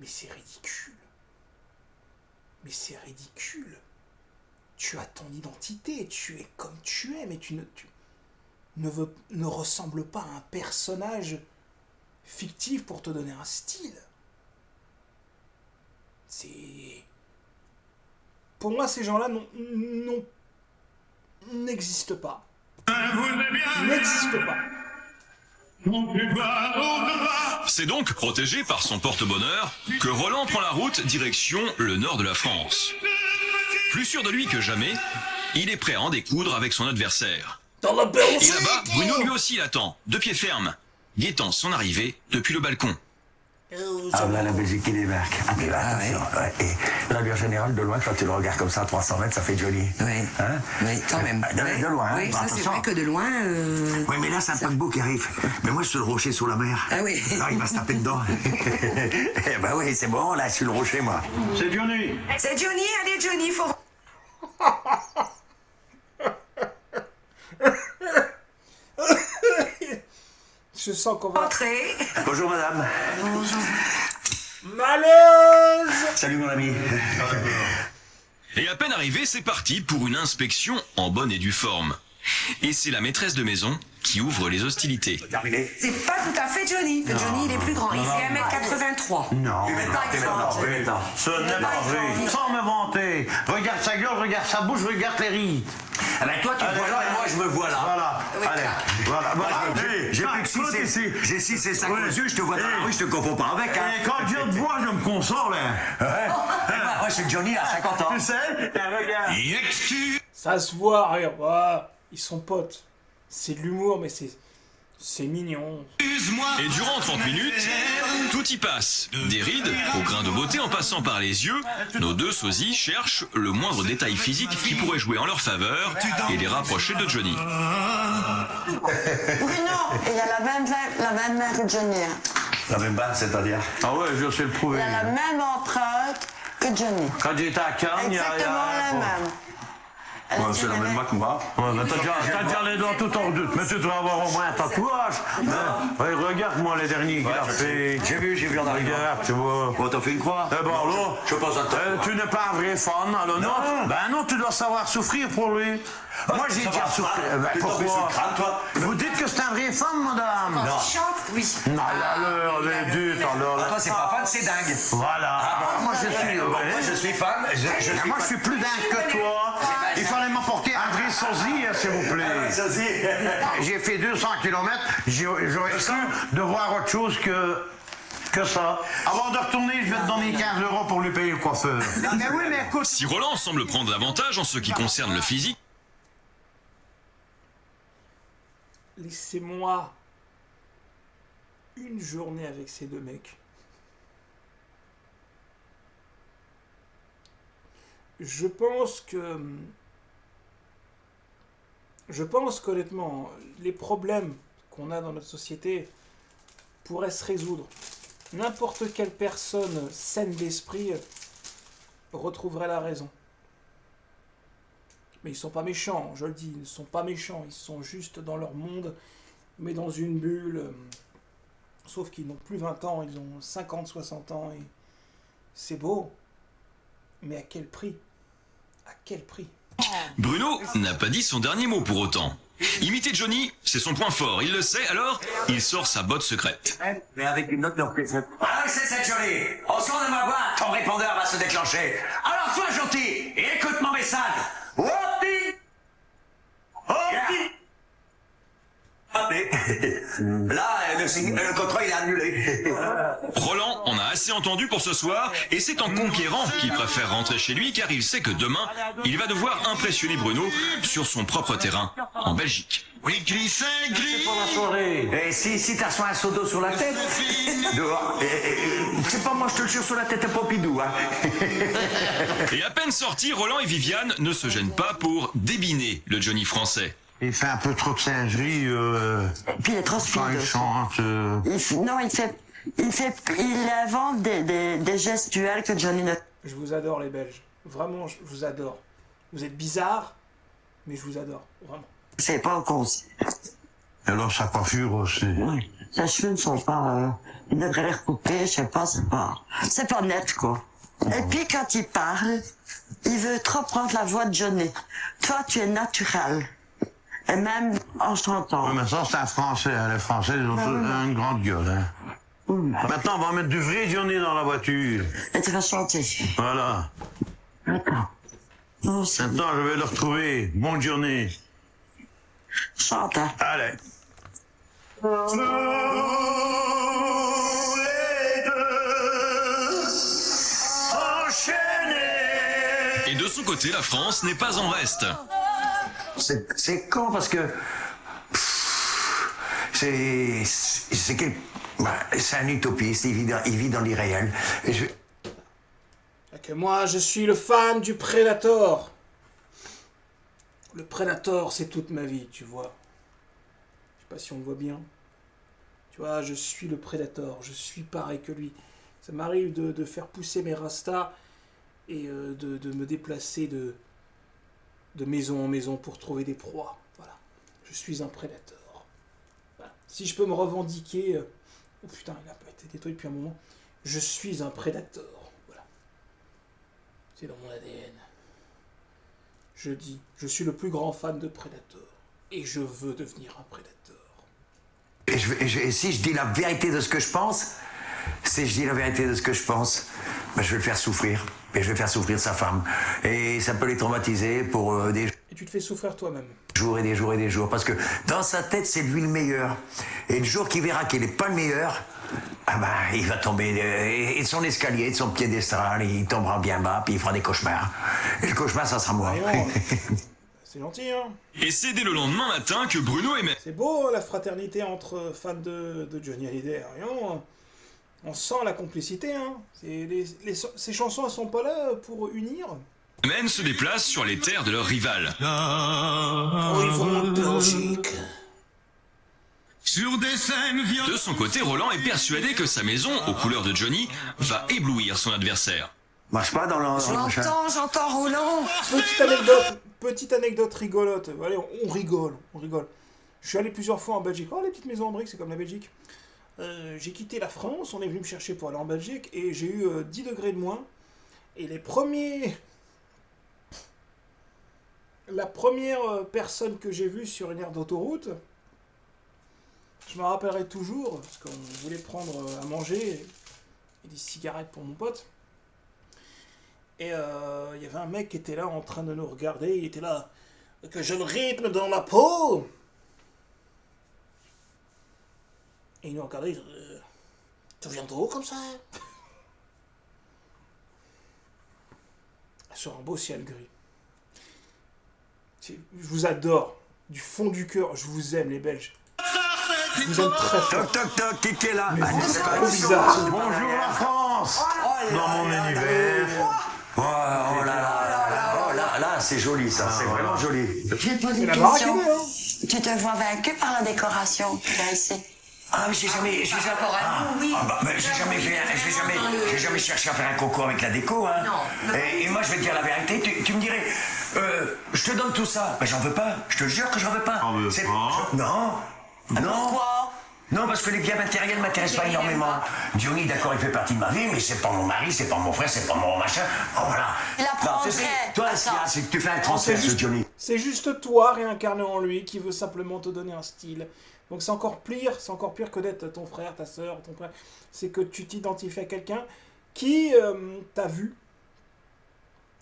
A: mais c'est ridicule. Mais c'est ridicule. Tu as ton identité, tu es comme tu es, mais tu ne ressembles pas à un personnage fictif pour te donner un style. C'est... Pour moi, ces gens-là n'existent pas. N'existent pas.
B: C'est donc protégé par son porte-bonheur que Roland prend la route direction le nord de la France. Plus sûr de lui que jamais, il est prêt à en découdre avec son adversaire.
A: Dans la Belgique.
B: Et là-bas, Bruno lui aussi l'attend, de pied ferme, guettant son arrivée depuis le balcon.
D: Ah, là, la Belgique qui débarque. Ah, mais là, attention. Ouais. Et là, bien général, de loin, quand tu le regardes comme ça à 300 mètres, ça fait joli.
G: Oui.
D: Hein?
G: Oui, quand même.
D: De loin, hein?
G: Oui, ça, c'est
D: Attention.
G: vrai que de loin.
D: Oui, mais là, c'est un paquebot qui arrive. Mais moi, je suis le rocher sous la mer.
G: Ah oui.
D: Là, il va se taper dedans. Eh ben oui, c'est bon, là, je suis le rocher, moi.
E: C'est Johnny.
G: C'est Johnny, allez, Johnny, faut.
A: Je sens qu'on va...
G: Rentrer.
D: Bonjour, madame.
A: Malaise.
D: Salut, mon ami.
B: Et à peine arrivé, c'est parti pour une inspection en bonne et due forme. Et c'est la maîtresse de maison qui ouvre les hostilités.
D: Terminé.
G: C'est pas tout à fait Johnny. Que Johnny, il est plus grand. Il fait 1m83.
E: Non.
D: Tu m'étonnes.
E: Ce n'est pas vrai. Sans me vanter. Regarde sa gueule, regarde sa bouche, regarde les rides.
D: Ah ben, toi, tu te vois là et moi, je me vois là.
E: Voilà.
G: Oui,
E: Allez.
G: voilà.
E: Voilà.
D: J'ai plus que 6 et 5 aux yeux, je te vois dans la rue, je te confonds pas avec. Hein.
E: Et quand je te vois, je me console. Hein.
D: Moi, je suis Johnny à 50 ans.
E: Tu sais, regarde.
A: Ça se voit, regarde. Ah, ils sont potes. C'est de l'humour, mais c'est mignon.
B: Et durant 30 minutes, tout y passe. Des rides au grain de beauté en passant par les yeux, nos deux sosies cherchent le moindre détail physique qui pourrait jouer en leur faveur et les rapprocher de Johnny.
F: Bruno, il a la même main que Johnny. Hein.
D: La même base, c'est-à-dire.
E: Ah ouais, je sais le prouver.
F: Il a la même empreinte que Johnny.
E: Quand j'étais à Cannes, il y a...
F: Exactement la même. Elle
C: c'est la
F: dirait-
C: même que moi.
E: Ouais, mais t'as déjà les dents tout en doute, mais tu dois avoir au moins un tatouage. Ouais, regarde-moi les derniers qu'il a fait.
C: J'ai vu en arrivant.
E: Regarde, tu vois.
C: Bon, t'as fait une croix?
E: Eh ben alors,
C: Je pense à toi.
E: tu n'es pas un vrai fan, alors non. Ben non, tu dois savoir souffrir pour lui. Moi j'ai déjà souffert. Pourquoi?
C: toi?
E: Vous dites que c'est un vrai fan, madame?
G: Tu chantes, oui.
E: Non, alors, les deux, alors.
C: Toi, c'est pas fan, c'est dingue.
E: Voilà. Moi je suis.
C: Moi, je suis fan.
E: Moi je suis plus dingue que toi. Il fallait m'apporter un vrai sosie, hein, s'il vous plaît.
C: Ça aussi.
E: J'ai fait 200 km, j'aurais cru de voir autre chose que ça. Avant de retourner, je vais te donner 15 € pour lui payer le coiffeur. Mais oui, mais écoute.
B: Si Roland semble prendre l'avantage en ce qui concerne le physique,
A: Laissez-moi une journée avec ces deux mecs. Je pense qu'honnêtement, les problèmes qu'on a dans notre société pourraient se résoudre. N'importe quelle personne saine d'esprit retrouverait la raison. Mais ils sont pas méchants, je le dis, ils ne sont pas méchants, ils sont juste dans leur monde, mais dans une bulle. Sauf qu'ils n'ont plus 20 ans, ils ont 50, 60 ans, et c'est beau. Mais à quel prix? À quel prix?
B: Bruno n'a pas dit son dernier mot pour autant. Imiter Johnny, c'est son point fort, il le sait, alors il sort sa botte secrète.
C: Mais avec une note de reconnaissance. Alors, c'est cette jolie. Au son de ma voix, ton répondeur va se déclencher. Alors, sois gentil et écoute mon message. Whoopie! Whoopie! Là, le contrat, il est annulé.
B: Roland en a assez entendu pour ce soir et c'est en conquérant qu'il préfère rentrer chez lui car il sait que demain, il va devoir impressionner Bruno sur son propre terrain, en Belgique.
H: Oui, glissez, glisse.
E: Pour la soirée.
C: Et si t'as reçu un seau d'eau sur la tête, dehors, c'est pas moi, je te le jure, sur la tête, t'es Pompidou, hein.
B: Et à peine sorti, Roland et Viviane ne se gênent pas pour débiner le Johnny français.
E: Il fait un peu trop de singerie
F: Puis il est trop
E: quand
F: speed.
E: il chante.
F: Il invente des gestuels que Johnny ne...
A: Je vous adore les Belges. Vraiment, je vous adore. Vous êtes bizarres, mais je vous adore. Vraiment.
F: C'est pas au cause.
E: Et alors sa coiffure aussi.
F: Oui. Les cheveux ne sont pas... il devrait les recouper, je sais pas, c'est pas net, quoi. Et puis quand il parle, il veut trop prendre la voix de Johnny. Toi, tu es naturel. Et même en chantant.
E: Oui, mais ça, c'est un Français. Hein. Les Français, ils ont tous une grande gueule. Hein. Maintenant, on va mettre du vrai Johnny dans la voiture.
F: Et tu vas chanter.
E: Voilà.
F: D'accord. Non, c'est...
E: Maintenant, je vais le retrouver. Bon Johnny.
F: Chante, hein.
E: Allez.
B: Et de son côté, la France n'est pas en reste.
C: C'est con parce que c'est un utopiste, il vit dans l'irréel.
A: Que moi, je suis le fan du Predator. Le Predator, c'est toute ma vie, tu vois. Je sais pas si on le voit bien. Tu vois, je suis le Predator, je suis pareil que lui. Ça m'arrive de faire pousser mes rastas et de me déplacer de maison en maison pour trouver des proies. Voilà. Je suis un Predator. Voilà. Si je peux me revendiquer... Oh putain, il a pas été détruit depuis un moment. Je suis un Predator. Voilà. C'est dans mon ADN. Je dis, je suis le plus grand fan de Predator. Et je veux devenir un Predator.
C: Et si je dis la vérité de ce que je pense, ben, je vais le faire souffrir. Et je vais faire souffrir sa femme. Et ça peut les traumatiser pour des
A: Et tu te fais souffrir toi-même.
C: jours et des jours et des jours. Parce que dans sa tête, c'est lui le meilleur. Et le jour qu'il verra qu'il n'est pas le meilleur, ah ben, il va tomber de son escalier, de son piédestal, il tombera bien bas, puis il fera des cauchemars. Et le cauchemar, ça sera moi.
A: Voyons. C'est gentil, hein.
B: Et c'est dès le lendemain matin que Bruno et
A: C'est beau, la fraternité entre fans de Johnny Hallyday. Voyons. On sent la complicité, hein. Ces chansons, elles sont pas là pour unir.
B: Mène se déplacent sur les terres de leur rival.
A: Oh, ils vont en Belgique.
H: Sur des scènes violentes.
B: De son côté, Roland est persuadé que sa maison, aux couleurs de Johnny, va éblouir son adversaire.
C: Marche pas dans le machin.
F: J'entends Roland.
A: Petite anecdote rigolote. Allez, on rigole. Je suis allé plusieurs fois en Belgique. Oh, les petites maisons en briques, c'est comme la Belgique. J'ai quitté la France, on est venu me chercher pour aller en Belgique, et j'ai eu 10 degrés de moins. Et la première personne que j'ai vue sur une aire d'autoroute, je me rappellerai toujours, parce qu'on voulait prendre à manger et des cigarettes pour mon pote. Et il y avait un mec qui était là en train de nous regarder, il était là, que j'ai le rythme dans la peau. Et il nous regardait, tu viens d'où comme ça? Sur un beau ciel gris. Je vous adore, du fond du cœur, je vous aime les Belges. Je vous aime très fort.
C: Toc, toc, toc, qui est là?
A: Mais vous, c'est trop bizarre.
E: Bonjour la France. Dans mon univers.
C: Oh là, c'est joli ça, c'est vraiment joli.
F: Je vais poser une
A: la baraque,
F: question.
A: hein.
F: Tu te vois vaincu par la décoration qu'il y a ici?
C: Ah, mais j'ai jamais cherché à faire un concours avec la déco, hein.
G: Non.
C: Et moi, je vais te dire la vérité, tu me dirais, je te donne tout ça. Ben, j'en veux pas, je te jure que j'en veux pas.
E: T'en veux pas?
C: Non.
F: Pourquoi?
C: Non, parce que les biens matériels m'intéressent pas énormément. Johnny, d'accord, il fait partie de ma vie, mais c'est pas mon mari, c'est pas mon frère, c'est pas mon machin. Oh, voilà.
F: Il apprendrait.
C: Non, toi, ce qu'il y a, c'est que tu fais un transfert, ce Johnny.
A: C'est juste toi réincarné en lui qui veut simplement te donner un style. Donc c'est encore pire que d'être ton frère, ta soeur, ton frère. C'est que tu t'identifies à quelqu'un qui t'a vu.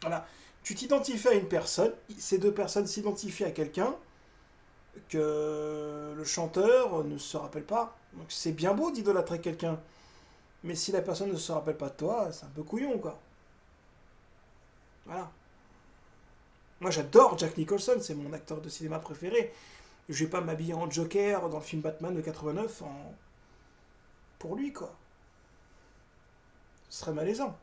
A: Voilà. Tu t'identifies à une personne, ces deux personnes s'identifient à quelqu'un que le chanteur ne se rappelle pas. Donc c'est bien beau d'idolâtrer quelqu'un. Mais si la personne ne se rappelle pas de toi, c'est un peu couillon, quoi. Voilà. Moi j'adore Jack Nicholson, c'est mon acteur de cinéma préféré. Je vais pas m'habiller en Joker dans le film Batman de 89 pour lui, quoi. Ce serait malaisant.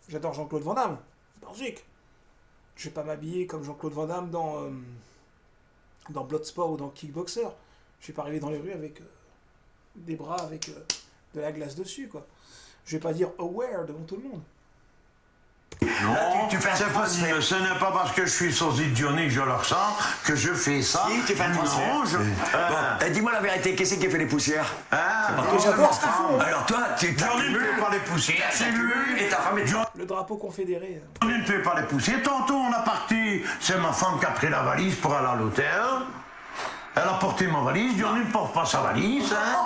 A: J'adore Jean-Claude Van Damme, Belgique. Je vais pas m'habiller comme Jean-Claude Van Damme dans Bloodsport ou dans Kickboxer. Je vais pas arriver dans les rues avec des bras avec de la glace dessus, quoi. Je vais pas dire aware devant tout le monde.
E: Non,
C: tu fais un transfert.
E: Ce n'est pas parce que je suis sosie de Johnny que je le ressens que je fais ça.
C: Si, tu fais un transfert.
E: Non,
C: Bon, dis-moi la vérité, qu'est-ce qui a fait les poussières?
A: J'adore ce qu'ils font.
C: Alors toi, tu
E: Johnny ne fait pas les poussières, c'est lui.
C: et ta femme est...
A: Le drapeau confédéré.
E: Johnny ne fait pas les poussières. Tantôt, on a parti. C'est ma femme qui a pris la valise pour aller à l'hôtel. Elle a porté ma valise. Johnny ne porte pas sa valise, hein.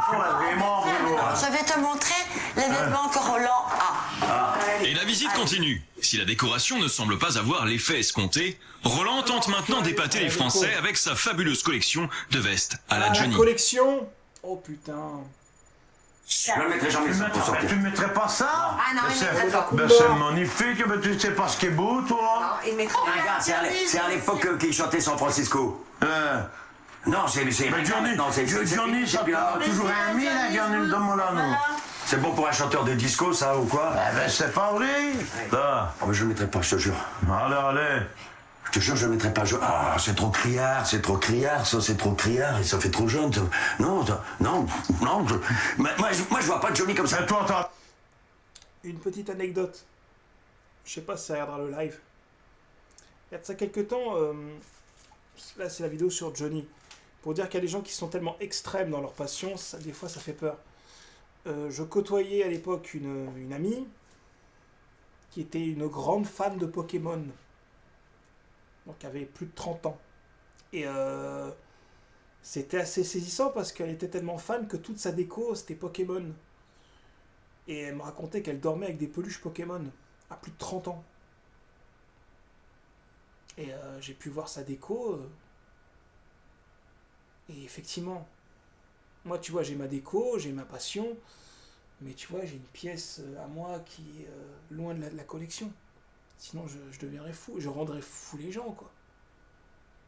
E: Vraiment,
F: Je vais te montrer les vêtements que Roland a.
B: Et la visite continue. Si la décoration ne semble pas avoir l'effet escompté, Roland tente maintenant d'épater les Français avec sa fabuleuse collection de vestes à la Johnny.
A: La collection. Oh putain.
C: Je ne le mettrai jamais ça pour sortir.
E: Tu ne mettrais pas ça?
G: Ah non, il mettrait pas.
E: C'est magnifique, mais tu sais pas ce qui est beau, toi.
G: Non, il mettrait
C: Regarde, c'est à l'époque qu'il chantait San Francisco. Non, c'est...
E: Mais Johnny,
C: non,
E: Johnny, ça a toujours un mille, hein, Johnny, donne-moi-la, nous.
C: C'est bon pour un chanteur de disco, ça, ou quoi?
E: Ben, c'est pas vrai. Là.
C: Oh, mais je ne le mettrai pas, je te jure.
E: Allez.
C: Je te jure, je ne le mettrai pas. Ah, c'est trop criard, ça, c'est trop criard, et ça fait trop jeune. Ça. Non. Moi, je vois pas Johnny comme ça.
E: Et toi, t'as...
A: Une petite anecdote. Je sais pas si ça regardera le live. Il y a de ça quelques temps, là c'est la vidéo sur Johnny. Pour dire qu'il y a des gens qui sont tellement extrêmes dans leur passion, des fois ça fait peur. Je côtoyais à l'époque une amie qui était une grande fan de Pokémon. Donc elle avait plus de 30 ans. Et c'était assez saisissant parce qu'elle était tellement fan que toute sa déco c'était Pokémon. Et elle me racontait qu'elle dormait avec des peluches Pokémon à plus de 30 ans. Et j'ai pu voir sa déco. Et effectivement, moi tu vois j'ai ma déco, j'ai ma passion. Mais tu vois j'ai une pièce à moi qui est loin de la collection. Sinon je deviendrais fou, je rendrais fou les gens quoi.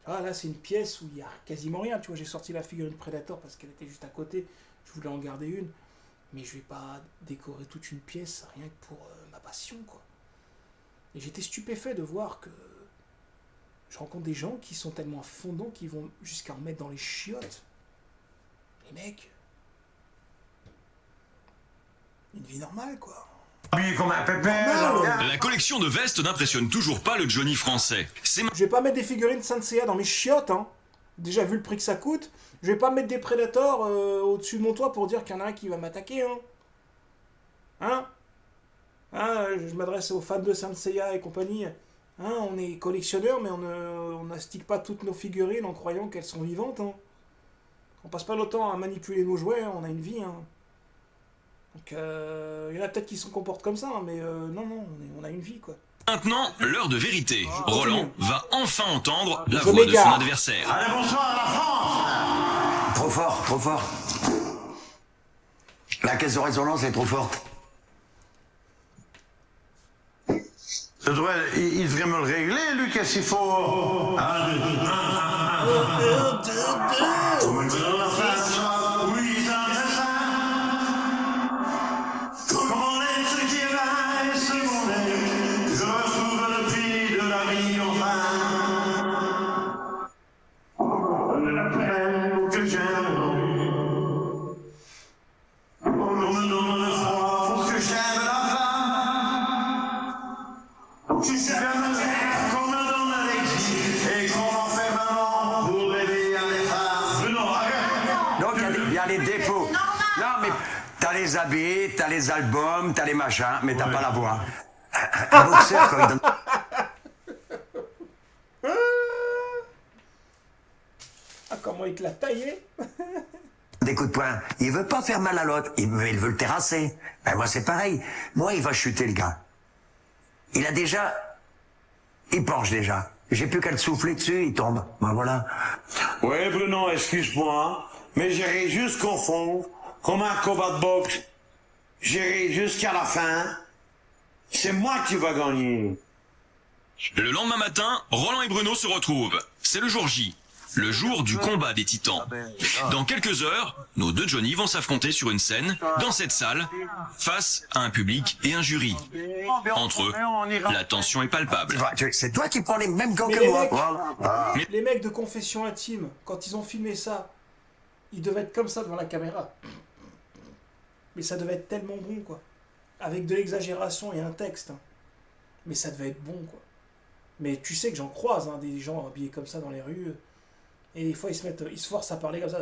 A: Ah là c'est une pièce où il n'y a quasiment rien. Tu vois j'ai sorti la figurine Predator parce qu'elle était juste à côté. Je voulais en garder une. Mais je vais pas décorer toute une pièce rien que pour ma passion quoi. Et j'étais stupéfait de voir que je rencontre des gens qui sont tellement fondants qu'ils vont jusqu'à en mettre dans les chiottes. Les mecs. Une vie normale, quoi.
E: Habillé comme un pépère.
A: Normal.
B: La collection de vestes n'impressionne toujours pas le Johnny français. C'est
A: Je vais pas mettre des figurines de Saint Seiya dans mes chiottes, hein. Déjà vu le prix que ça coûte. Je vais pas mettre des Predators au-dessus de mon toit pour dire qu'il y en a un qui va m'attaquer, hein. Hein, je m'adresse aux fans de Saint Seiya et compagnie. Hein, on est collectionneurs, mais on n'astique pas toutes nos figurines en croyant qu'elles sont vivantes, hein. On passe pas le temps à manipuler nos jouets, hein, on a une vie, hein. Donc, il y en a peut-être qui se comportent comme ça, hein, mais non, on a une vie, quoi.
B: maintenant l'heure de vérité. Roland va enfin entendre la
A: Je
B: voix de son
A: m'égare.
B: adversaire.
E: Allez, bonsoir à la France.
C: Trop fort, trop fort. La caisse de résonance est trop forte.
E: Il devrait me le régler, lui, qu'est-ce qu'il faut? Oui, ça me fait ça. Comment est-ce qu'il va ce monde? Je retrouve le prix de la vie, enfin. La peine que j'aime. On me donne le froid, parce que j'aime la femme. Si j'aime le faire, qu'on me donne l'exil, et qu'on en fait maman pour l'aider à les femmes. Non, arrête.
C: Donc il y a les défauts. Non mais t'as les habits, t'as les albums, t'as les machins, mais t'as pas la voix. Un boxeur quand il donne
A: Ah, comment il te l'a taillé?
C: des coups de poing, il veut pas faire mal à l'autre, il veut le terrasser. Ben moi c'est pareil. Moi il va chuter le gars. Il a déjà... Il penche déjà. J'ai plus qu'à le souffler dessus, il tombe. Ben voilà.
E: Ouais, Bruno, excuse-moi, mais j'irai jusqu'au fond, comme un combat de boxe. J'irai jusqu'à la fin. C'est moi qui va gagner.
B: Le lendemain matin, Roland et Bruno se retrouvent. C'est le jour J, le jour du combat des titans. Dans quelques heures, nos deux Johnny vont s'affronter sur une scène, dans cette salle, face à un public et un jury. Entre eux, la tension est palpable.
C: C'est toi qui prends les mêmes gants
A: Mais
C: que
A: les
C: moi.
A: mecs-
C: Voilà.
A: Les mecs de Confession Intime, quand ils ont filmé ça, ils devaient être comme ça devant la caméra. Mais ça devait être tellement bon, quoi. Avec de l'exagération et un texte, hein. Mais ça devait être bon, quoi. Mais tu sais que j'en croise, hein, des gens habillés comme ça dans les rues. Et des fois, ils se forcent à parler comme ça.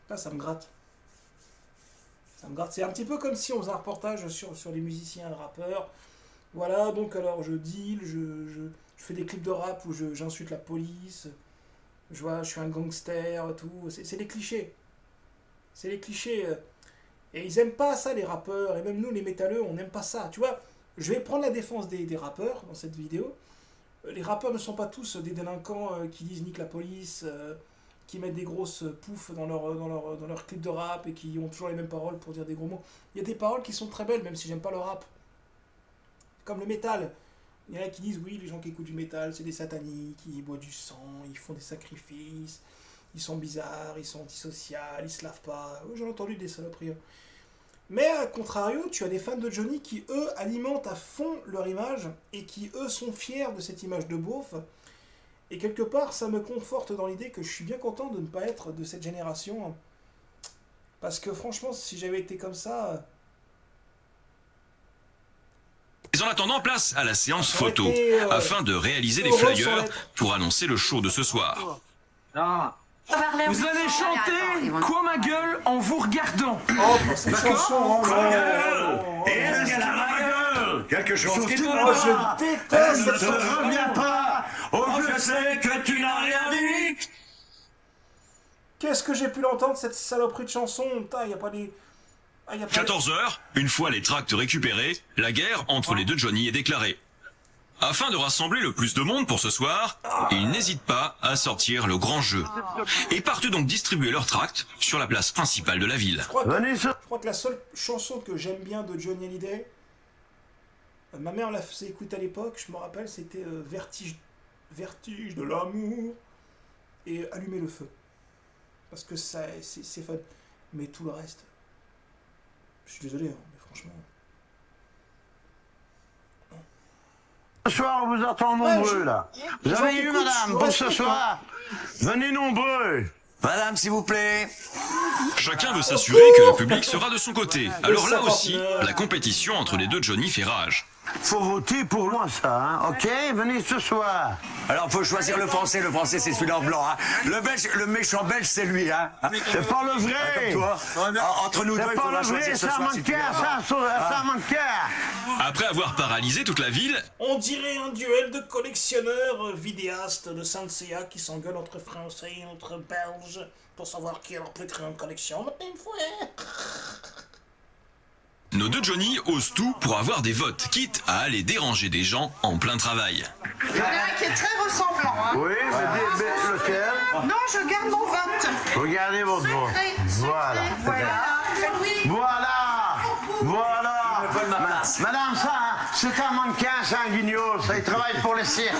A: Là, ça me gratte. Ça me gratte. C'est un petit peu comme si on faisait un reportage sur les musiciens, rappeurs. Voilà, donc alors je deal, je fais des clips de rap où j'insulte la police. Je suis un gangster, tout. C'est les clichés. C'est les clichés. Et ils aiment pas ça, les rappeurs. Et même nous, les métalleux, on n'aime pas ça. Tu vois, je vais prendre la défense des rappeurs dans cette vidéo. Les rappeurs ne sont pas tous des délinquants qui disent nique la police, qui mettent des grosses poufs dans leur clip de rap et qui ont toujours les mêmes paroles pour dire des gros mots. Il y a des paroles qui sont très belles, même si j'aime pas le rap. Comme le métal. Il y en a qui disent, oui, les gens qui écoutent du métal, c'est des sataniques, ils boivent du sang, ils font des sacrifices, ils sont bizarres, ils sont antisociaux, ils se lavent pas. J'ai entendu des saloperies. Mais à contrario, tu as des fans de Johnny qui, eux, alimentent à fond leur image et qui, eux, sont fiers de cette image de beauf. Et quelque part, ça me conforte dans l'idée que je suis bien content de ne pas être de cette génération. Parce que franchement, si j'avais été comme ça...
B: Mais en attendant, place à la séance
A: Ça aurait
B: photo,
A: été,
B: afin de réaliser des
A: heureux sans
B: flyers
A: lettre.
B: pour annoncer le show de ce soir.
I: Vous allez chanter Quoi ma gueule en vous regardant.
A: Oh, pour cette chanson,
E: Quelque chose qui
A: Oh, je déteste cette chanson.
E: revient pas. Oh, je sais que tu n'as rien dit.
A: Qu'est-ce que j'ai pu l'entendre, cette saloperie de chanson? Putain, y a pas des... Ah, y a pas
B: 14h, une fois les tracts récupérés, la guerre entre les deux Johnny est déclarée. Afin de rassembler le plus de monde pour ce soir, ils n'hésitent pas à sortir le grand jeu. Et partent donc distribuer leurs tracts sur la place principale de la ville.
A: Je crois que,
E: Venez,
A: je crois que la seule chanson que j'aime bien de Johnny Hallyday, ma mère la faisait écouter à l'époque, je me rappelle, c'était Vertige de l'amour et Allumer le feu. Parce que ça, c'est fun. Mais tout le reste, je suis désolé, hein, mais franchement...
E: Ce soir, on vous attend
A: Ouais,
E: nombreux, là. Vous avez eu, madame, pour ce soir. Venez nombreux.
C: Madame, s'il vous plaît.
B: Chacun veut s'assurer que le public sera de son côté. Alors là aussi, la compétition entre les deux Johnny fait rage.
E: Faut voter pour moi, ça, hein. Ok, venez ce soir.
C: Alors, faut choisir le français c'est celui-là en blanc, hein. Le méchant belge, c'est lui, hein.
E: C'est pas le vrai.
C: Comme toi. Entre nous deux, il faudra choisir ce soir si tu viens pas.
E: Ça manque cœur.
B: Après avoir paralysé toute la ville,
A: On dirait un duel de collectionneurs vidéastes de Saint-Seiya qui s'engueulent entre Français et entre Belges pour savoir qui a leur plus grande collection. Une fois.
B: nos deux Johnny osent tout pour avoir des votes, quitte à aller déranger des gens en plein travail.
J: Il y en a un qui est très ressemblant. Hein.
E: Oui, mais lequel?
J: Non, je garde mon vote.
E: Regardez votre vote. Voilà. Madame, ça, hein, c'est un mannequin, c'est un guignol, ça, il travaille pour les cirques.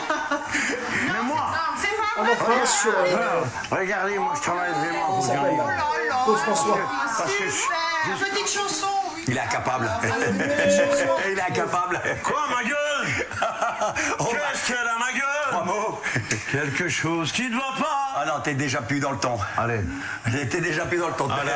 E: Mais moi,
J: Non, c'est pas
A: On
J: vrai.
A: va faire sur...
E: regardez, moi, je travaille vraiment pour
A: Ça
E: Johnny.
A: s'appelle
J: Oh
A: Paul
J: là
A: François.
E: Parce que
J: super. Petite chanson. Oui.
C: Il est incapable. Il est incapable.
E: Quoi, ma gueule? Qu'est-ce qu'elle a, ma gueule?
C: Bravo.
E: Quelque chose qui ne va pas.
C: Ah non, t'es déjà plus dans le temps.
E: Allez.
C: T'es déjà plus dans le temps.
E: Allez,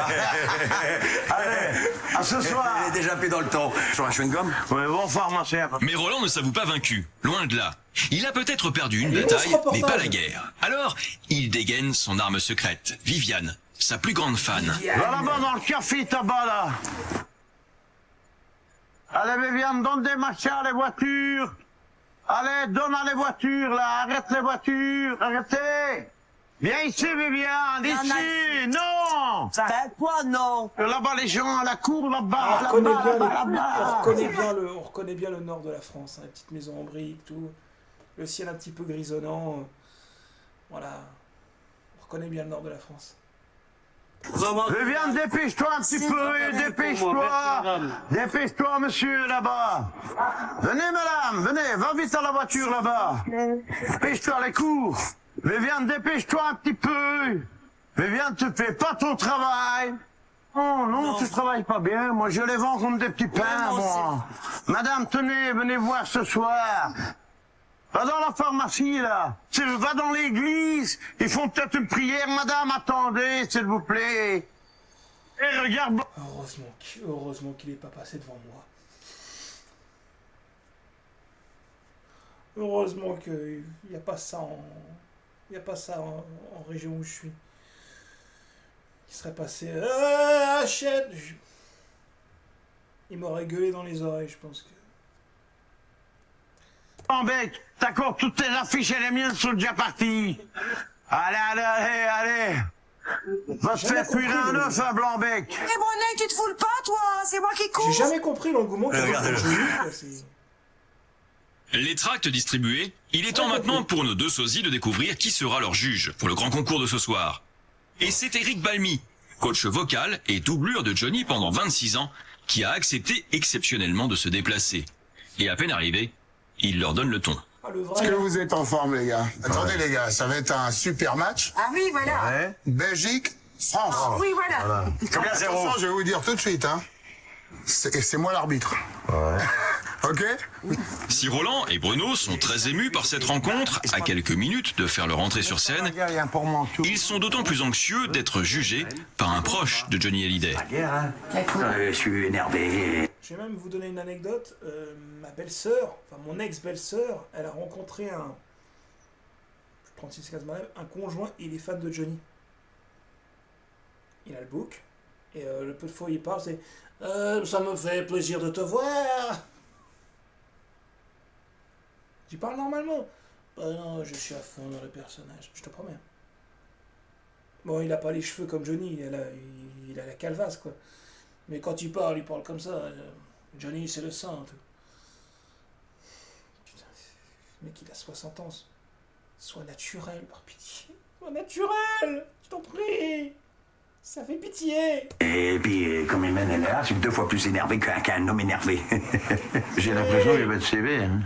E: à ce soir.
C: Il est déjà plus dans le temps. Sur un chewing-gum?
E: Ouais, bon pharmacien.
B: Mais Roland ne s'avoue pas vaincu, loin de là. Il a peut-être perdu une
A: Il est
B: bataille,
A: où, ce reportage
B: mais pas la guerre. Alors, il dégaine son arme secrète, Viviane, sa plus grande fan.
E: Va là-bas dans le café tabac, là. Allez, Viviane, donne des machins à les voitures. Allez, donne à les voitures, là. Arrête les voitures. Arrêtez. Viens ici, Viviane. Ici. Non.
F: Ben quoi, non?
E: Là-bas, les gens à la cour,
A: On
E: là-bas.
A: reconnaît
E: Là-bas,
A: bien,
E: là-bas,
A: on
E: là-bas.
A: reconnaît bien le nord de la France, hein, les petites maisons en briques, tout. Le ciel un petit peu grisonnant. Voilà. On reconnaît bien le nord de la France.
E: Viviane, dépêche-toi un petit peu, dépêche-toi. Dépêche-toi, monsieur, là-bas. Venez, madame, venez, va vite à la voiture, là-bas. Dépêche-toi, les cours. Viviane, dépêche-toi un petit peu. Viviane, tu fais pas ton travail. Oh non, tu travailles pas bien. Moi, je les vends comme des petits pains, moi. Madame, tenez, venez voir ce soir. Va dans la pharmacie, là. Va dans l'église. Ils font peut-être une prière. Madame, attendez, s'il vous plaît. Et regarde...
A: Heureusement qu'il n'est pas passé devant moi. Heureusement qu'il n'y a pas ça en région où je suis. Il serait passé... achète. Il m'aurait gueulé dans les oreilles, je pense que...
E: Blanbec, d'accord, toutes tes affiches et les miennes sont déjà parties. Allez. Va te faire cuire un œuf, hein, Blanbec.
J: Eh, Brunet, tu te foules pas, toi. C'est moi qui cours.
A: J'ai jamais compris l'engouement qu'il y a
C: Regardez-le.
A: pour Johnny, quoi, c'est-
B: Les tracts distribués, il est temps maintenant pour nos deux sosies de découvrir qui sera leur juge pour le grand concours de ce soir. Et c'est Eric Balmy, coach vocal et doublure de Johnny pendant 26 ans, qui a accepté exceptionnellement de se déplacer. Et à peine arrivé, il leur donne le ton.
A: Ah, le
K: Est-ce que
A: vrai...
K: vous êtes en forme, les gars? Attendez, les gars, ça va être un super match.
J: Ah oui, voilà.
K: Belgique, France.
J: Oui, voilà.
C: Combien zéro?
K: Attention, je vais vous dire tout de suite, hein. C'est moi l'arbitre. Ok?
B: Si Roland et Bruno sont très émus par cette rencontre, à quelques minutes de faire leur entrée sur scène, ils sont d'autant plus anxieux d'être jugés par un proche de Johnny Hallyday.
C: Je suis énervé.
A: Je vais même vous donner une anecdote. Ma belle-sœur, enfin mon ex-belle-sœur, elle a rencontré un 36-15 malade, un conjoint, et il est fan de Johnny. Il a le book, et le peu de fois où il parle, c'est ça me fait plaisir de te voir. Tu parles normalement. Non, je suis à fond dans le personnage, je te promets. Bon, il a pas les cheveux comme Johnny, il a la calvasse, quoi. Mais quand il parle comme ça. Johnny, c'est le saint. Tout. Putain, le mec, il a 60 ans. Sois naturel, par pitié. Sois naturel, je t'en prie. Ça fait pitié.
C: Et puis, comme il mène là, je suis 2 fois plus énervé qu'un homme énervé.
E: J'ai l'impression qu'il va te CV, hein.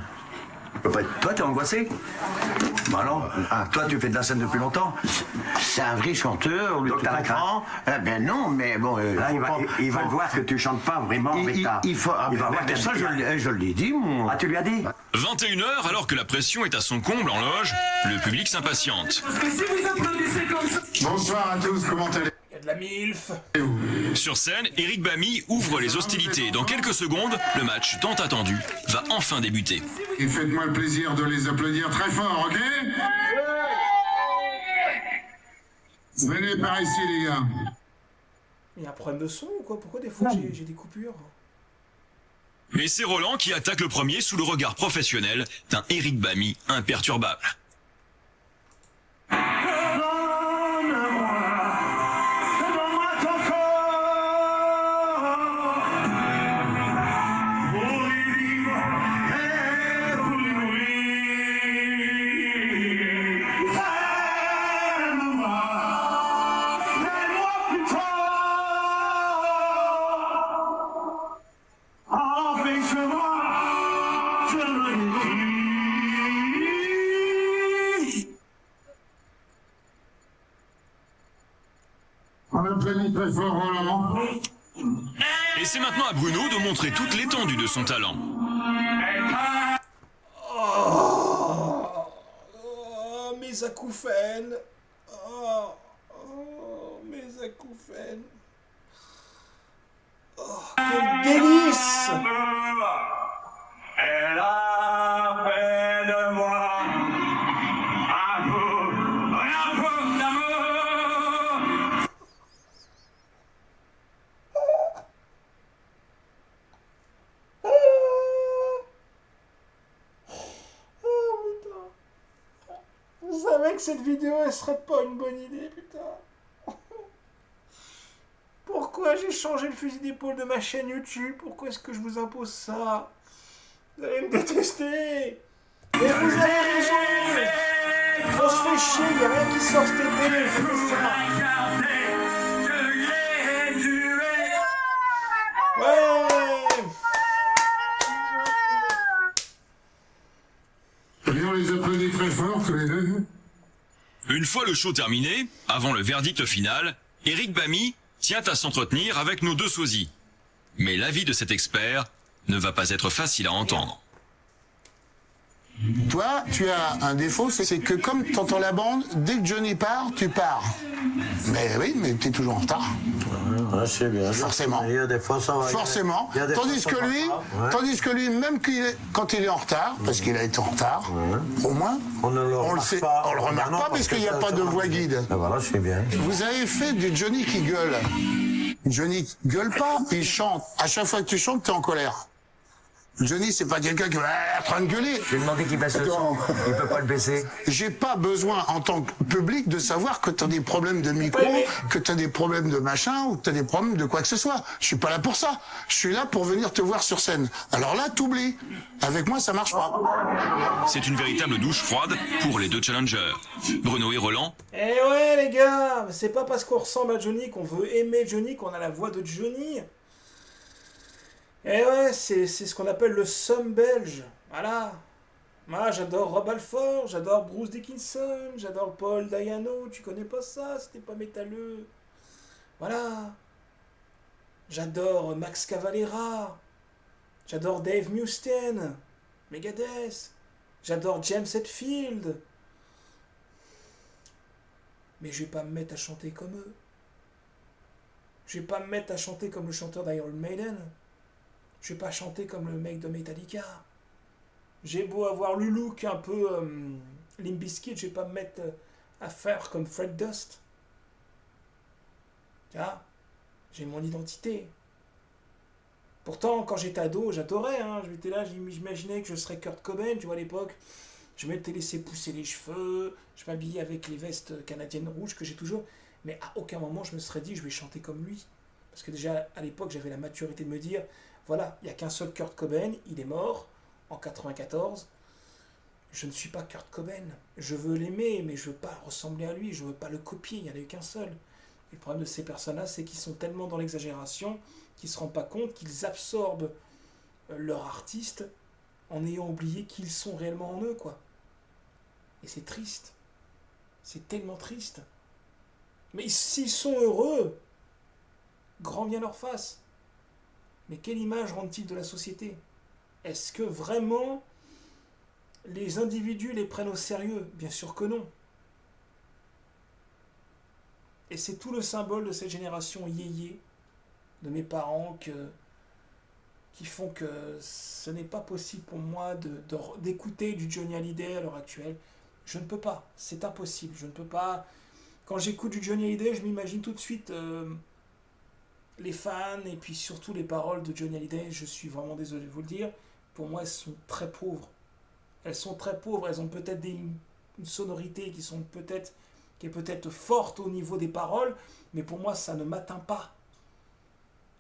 C: Toi, t'es angoissé? Bah non. Toi, tu fais de la scène depuis longtemps.
E: C'est un vrai chanteur, lui,
C: Donc,
E: tu
C: t'as la
E: comprends? Eh ben non, mais bon...
C: Là, il va voir que tu chantes pas vraiment avec ta...
E: Il faut...
C: il va voir que
E: ça, je l'ai dit, moi.
C: Ah, tu lui as dit?
B: 21h, alors que la pression est à son comble en loge, le public s'impatiente.
H: Si vous applaudissez
I: c'est comme ça.
K: Bonsoir à tous, comment allez-vous?
A: Il y a de la MILF.
B: Sur scène, Eric Bamy ouvre les hostilités. Dans quelques secondes, le match tant attendu va enfin débuter.
K: Et faites-moi le plaisir de les applaudir très fort, ok? Venez par ici, les gars.
A: Il y a un problème de son ou quoi? Pourquoi des fois j'ai des coupures?
B: Et c'est Roland qui attaque le premier sous le regard professionnel d'un Eric Bamy imperturbable.
K: On applaudit très fort Roland.
B: Et c'est maintenant à Bruno de montrer toute l'étendue de son talent.
A: Oh, mes acouphènes. Oh, mes acouphènes. Oh, quel délice!
H: Elle a fait de moi un peu d'amour.
A: Je savais que cette vidéo, elle serait pas une bonne idée, putain. Pourquoi j'ai changé le fusil d'épaule de ma chaîne YouTube? Pourquoi est-ce que je vous impose ça? Vous allez me détester. Mais vous avez raison. On se fait chier, il n'y a rien qui sort cet été. Je fais ça. Ouais.
K: Et on les applaudit très fort tous les deux.
B: Une fois le show terminé, avant le verdict final, Eric Bamy tient à s'entretenir avec nos deux sosies. Mais l'avis de cet expert ne va pas être facile à entendre.
K: Toi, tu as un défaut, c'est que comme tu entends la bande, dès que Johnny part, tu pars. Mais oui, mais tu es toujours en retard.
E: Ouais, c'est bien.
K: Forcément.
E: Il y a des fois, ça va.
K: Forcément.
E: Il y a des
K: Tandis
E: fois,
K: que
E: ça va
K: lui,
E: pas. Ouais.
K: tandis que lui, même quand il est en retard, parce qu'il a été en retard, au moins,
E: On ne le
K: on le
E: remarque
K: sait,
E: pas.
K: on le remarque
E: Non,
K: pas
E: parce
K: parce qu'il n'y a
E: que
K: pas
E: ça
K: de
E: va.
K: voix guide.
E: Ah, voilà, c'est bien.
K: Vous avez fait du Johnny qui gueule. Johnny gueule pas, il chante. À chaque fois que tu chantes, t'es en colère. Johnny, c'est pas quelqu'un qui est en train de gueuler.
C: J'ai demandé qu'il baisse le son. Il peut pas le baisser.
K: J'ai pas besoin, en tant que public, de savoir que t'as des problèmes de micro, que t'as des problèmes de machin, ou que t'as des problèmes de quoi que ce soit. Je suis pas là pour ça. Je suis là pour venir te voir sur scène. Alors là, t'oublies. Avec moi, ça marche pas.
B: C'est une véritable douche froide pour les deux challengers. Bruno et Roland,
A: Eh ouais, les gars, c'est pas parce qu'on ressemble à Johnny qu'on veut aimer Johnny qu'on a la voix de Johnny. Eh ouais, c'est ce qu'on appelle le somme belge. Voilà. Moi, j'adore Rob Halford, j'adore Bruce Dickinson, j'adore Paul Dayano. Tu connais pas ça? C'était pas métalleux. Voilà. J'adore Max Cavalera. J'adore Dave Mustaine. Megadeth. J'adore James Hetfield. Mais je vais pas me mettre à chanter comme eux. Je vais pas me mettre à chanter comme le chanteur d'Iron Maiden. Je vais pas chanter comme le mec de Metallica. J'ai beau avoir le look un peu Limp Bizkit, je vais pas me mettre à faire comme Fred Durst. Tu vois, j'ai mon identité. Pourtant, quand j'étais ado, j'adorais. Hein. J'étais là, j'imaginais que je serais Kurt Cobain, tu vois, à l'époque. Je m'étais laissé pousser les cheveux, je m'habillais avec les vestes canadiennes rouges que j'ai toujours. Mais à aucun moment, je me serais dit, je vais chanter comme lui. Parce que déjà, à l'époque, j'avais la maturité de me dire, voilà, il n'y a qu'un seul Kurt Cobain, il est mort en 94. Je ne suis pas Kurt Cobain. Je veux l'aimer, mais je veux pas ressembler à lui, je veux pas le copier, il n'y en a eu qu'un seul. Et le problème de ces personnes-là, c'est qu'ils sont tellement dans l'exagération qu'ils ne se rendent pas compte qu'ils absorbent leur artiste en ayant oublié qu'ils sont réellement en eux, quoi. Et c'est triste. C'est tellement triste. Mais s'ils sont heureux, grand bien leur face. Mais quelle image rendent-ils de la société? Est-ce que vraiment les individus les prennent au sérieux? Bien sûr que non. Et c'est tout le symbole de cette génération yéyé, de mes parents, qui font que ce n'est pas possible pour moi d'écouter du Johnny Hallyday à l'heure actuelle. Je ne peux pas, c'est impossible, je ne peux pas. Quand j'écoute du Johnny Hallyday, je m'imagine tout de suite les fans et puis surtout les paroles de Johnny Hallyday. Je suis vraiment désolé de vous le dire, pour moi elles sont très pauvres. Elles sont très pauvres, elles ont peut-être une sonorité qui est peut-être forte au niveau des paroles, mais pour moi ça ne m'atteint pas.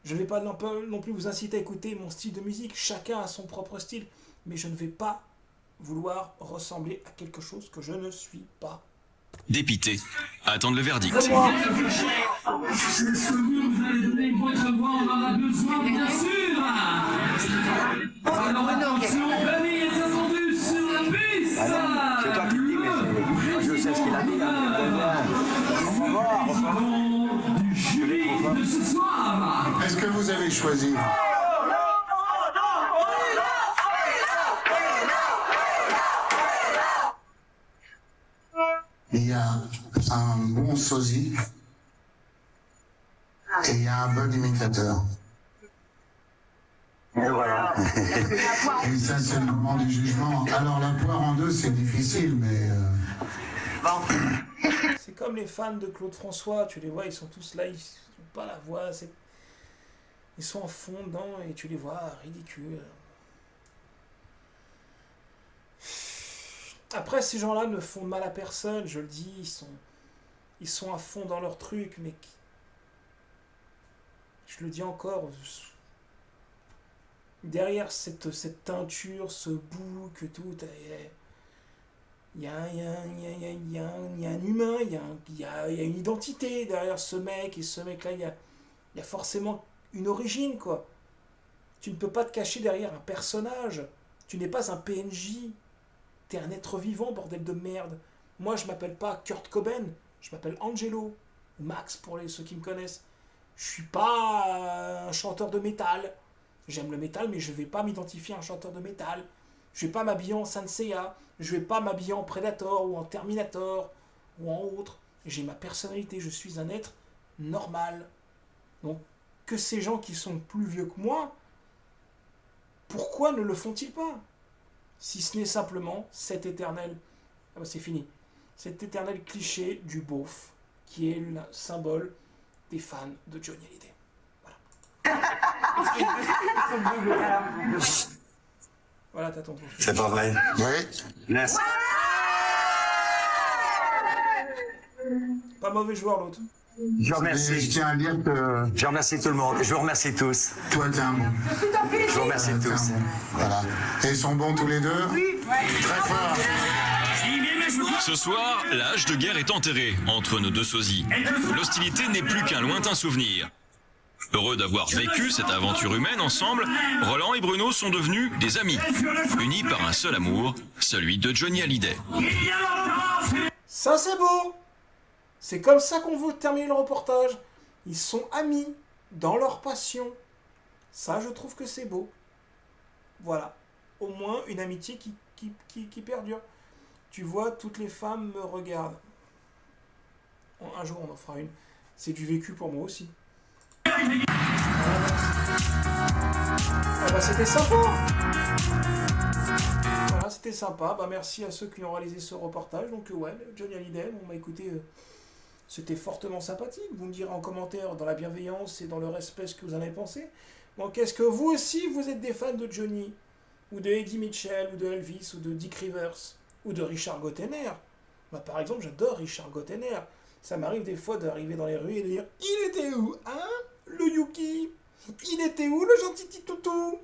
A: Je ne vais pas non plus vous inciter à écouter mon style de musique, chacun a son propre style, mais je ne vais pas vouloir ressembler à quelque chose que je ne suis pas.
B: Dépité. Attendre le verdict.
H: Est-ce que vous allez donner votre voix? On en a besoin, bien sûr. Alors attention, Benny est attendu sur la piste.
D: C'est toi qui le dis, mais je sais ce qu'il a dit.
H: Du jury de ce soir.
K: Est-ce que vous avez choisi? Il y a un bon sosie et il y a un bon imitateur.
D: Et voilà.
K: Et ça, c'est le moment du jugement. Alors, la poire en deux, c'est difficile, mais...
A: C'est comme les fans de Claude François, tu les vois, ils sont tous là, ils n'ont pas la voix, ils sont en fond dedans et tu les vois ridicules. Après, ces gens-là ne font mal à personne, je le dis, ils sont à fond dans leur truc, mais je le dis encore, derrière cette teinture, ce bouc, tout, il y a un humain, il y a une identité derrière ce mec, et ce mec-là, il y a forcément une origine, quoi. Tu ne peux pas te cacher derrière un personnage, tu n'es pas un PNJ. T'es un être vivant, bordel de merde. Moi, je m'appelle pas Kurt Cobain, je m'appelle Angelo, ou Max pour ceux qui me connaissent. Je suis pas un chanteur de métal. J'aime le métal, mais je vais pas m'identifier à un chanteur de métal. Je vais pas m'habiller en Saint Seiya, je vais pas m'habiller en Predator ou en Terminator ou en autre. J'ai ma personnalité, je suis un être normal. Donc, que ces gens qui sont plus vieux que moi, pourquoi ne le font-ils pas ? Si ce n'est simplement cet éternel, ah bah c'est fini, cet éternel cliché du beauf qui est le symbole des fans de Johnny Hallyday. Voilà. Voilà, t'as ton tour.
D: C'est pas vrai.
K: Oui.
D: Merci.
A: Pas mauvais joueur l'autre.
D: Je vous remercie.
K: Je tiens à dire que...
D: Je remercie tout le monde. Je vous remercie tous.
K: Toi, t'es un bon.
D: Je vous remercie
K: T'es un
D: tous.
K: bon. Voilà. Et ils sont bons tous les deux? Oui. Très fort.
B: Ce soir, l'âge de guerre est enterré entre nos deux sosies. L'hostilité n'est plus qu'un lointain souvenir. Heureux d'avoir vécu cette aventure humaine ensemble, Roland et Bruno sont devenus des amis, unis par un seul amour, celui de Johnny Hallyday.
A: Ça c'est beau. C'est comme ça qu'on veut terminer le reportage. Ils sont amis dans leur passion. Ça, je trouve que c'est beau. Voilà. Au moins une amitié qui perdure. Tu vois, toutes les femmes me regardent. Un jour, on en fera une. C'est du vécu pour moi aussi. Ah bah, c'était sympa. Voilà, c'était sympa. Bah, merci à ceux qui ont réalisé ce reportage. Donc, ouais, Johnny Hallyday, on m'a écouté... C'était fortement sympathique. Vous me direz en commentaire, dans la bienveillance et dans le respect, ce que vous en avez pensé. Donc, est-ce que vous aussi, vous êtes des fans de Johnny, ou de Eddie Mitchell, ou de Elvis, ou de Dick Rivers, ou de Richard Gottener? Bah, par exemple, j'adore Richard Gottener. Ça m'arrive des fois d'arriver dans les rues et de dire « Il était où, hein, le Yuki? Il était où, le gentil petit toutou?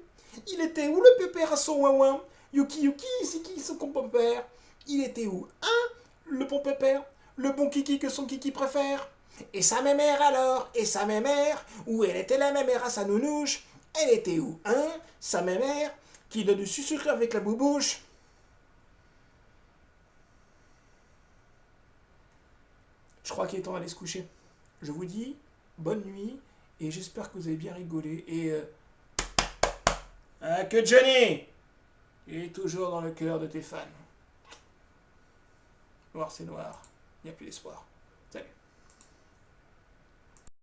A: Il était où, le pépère à son ouin-ouin? Yuki, c'est qui son pépère? Il était où, hein, le bon pépère? Le bon kiki que son kiki préfère. Et sa mémère alors? Et sa mémère? Où elle était la mémère à sa nounouche? Elle était où, hein? Sa mémère qui donne du sucre avec la boubouche. » Je crois qu'il est temps d'aller se coucher. Je vous dis bonne nuit et j'espère que vous avez bien rigolé. Et que Johnny est toujours dans le cœur de tes fans. Noir c'est noir. Il n'y a plus d'espoir.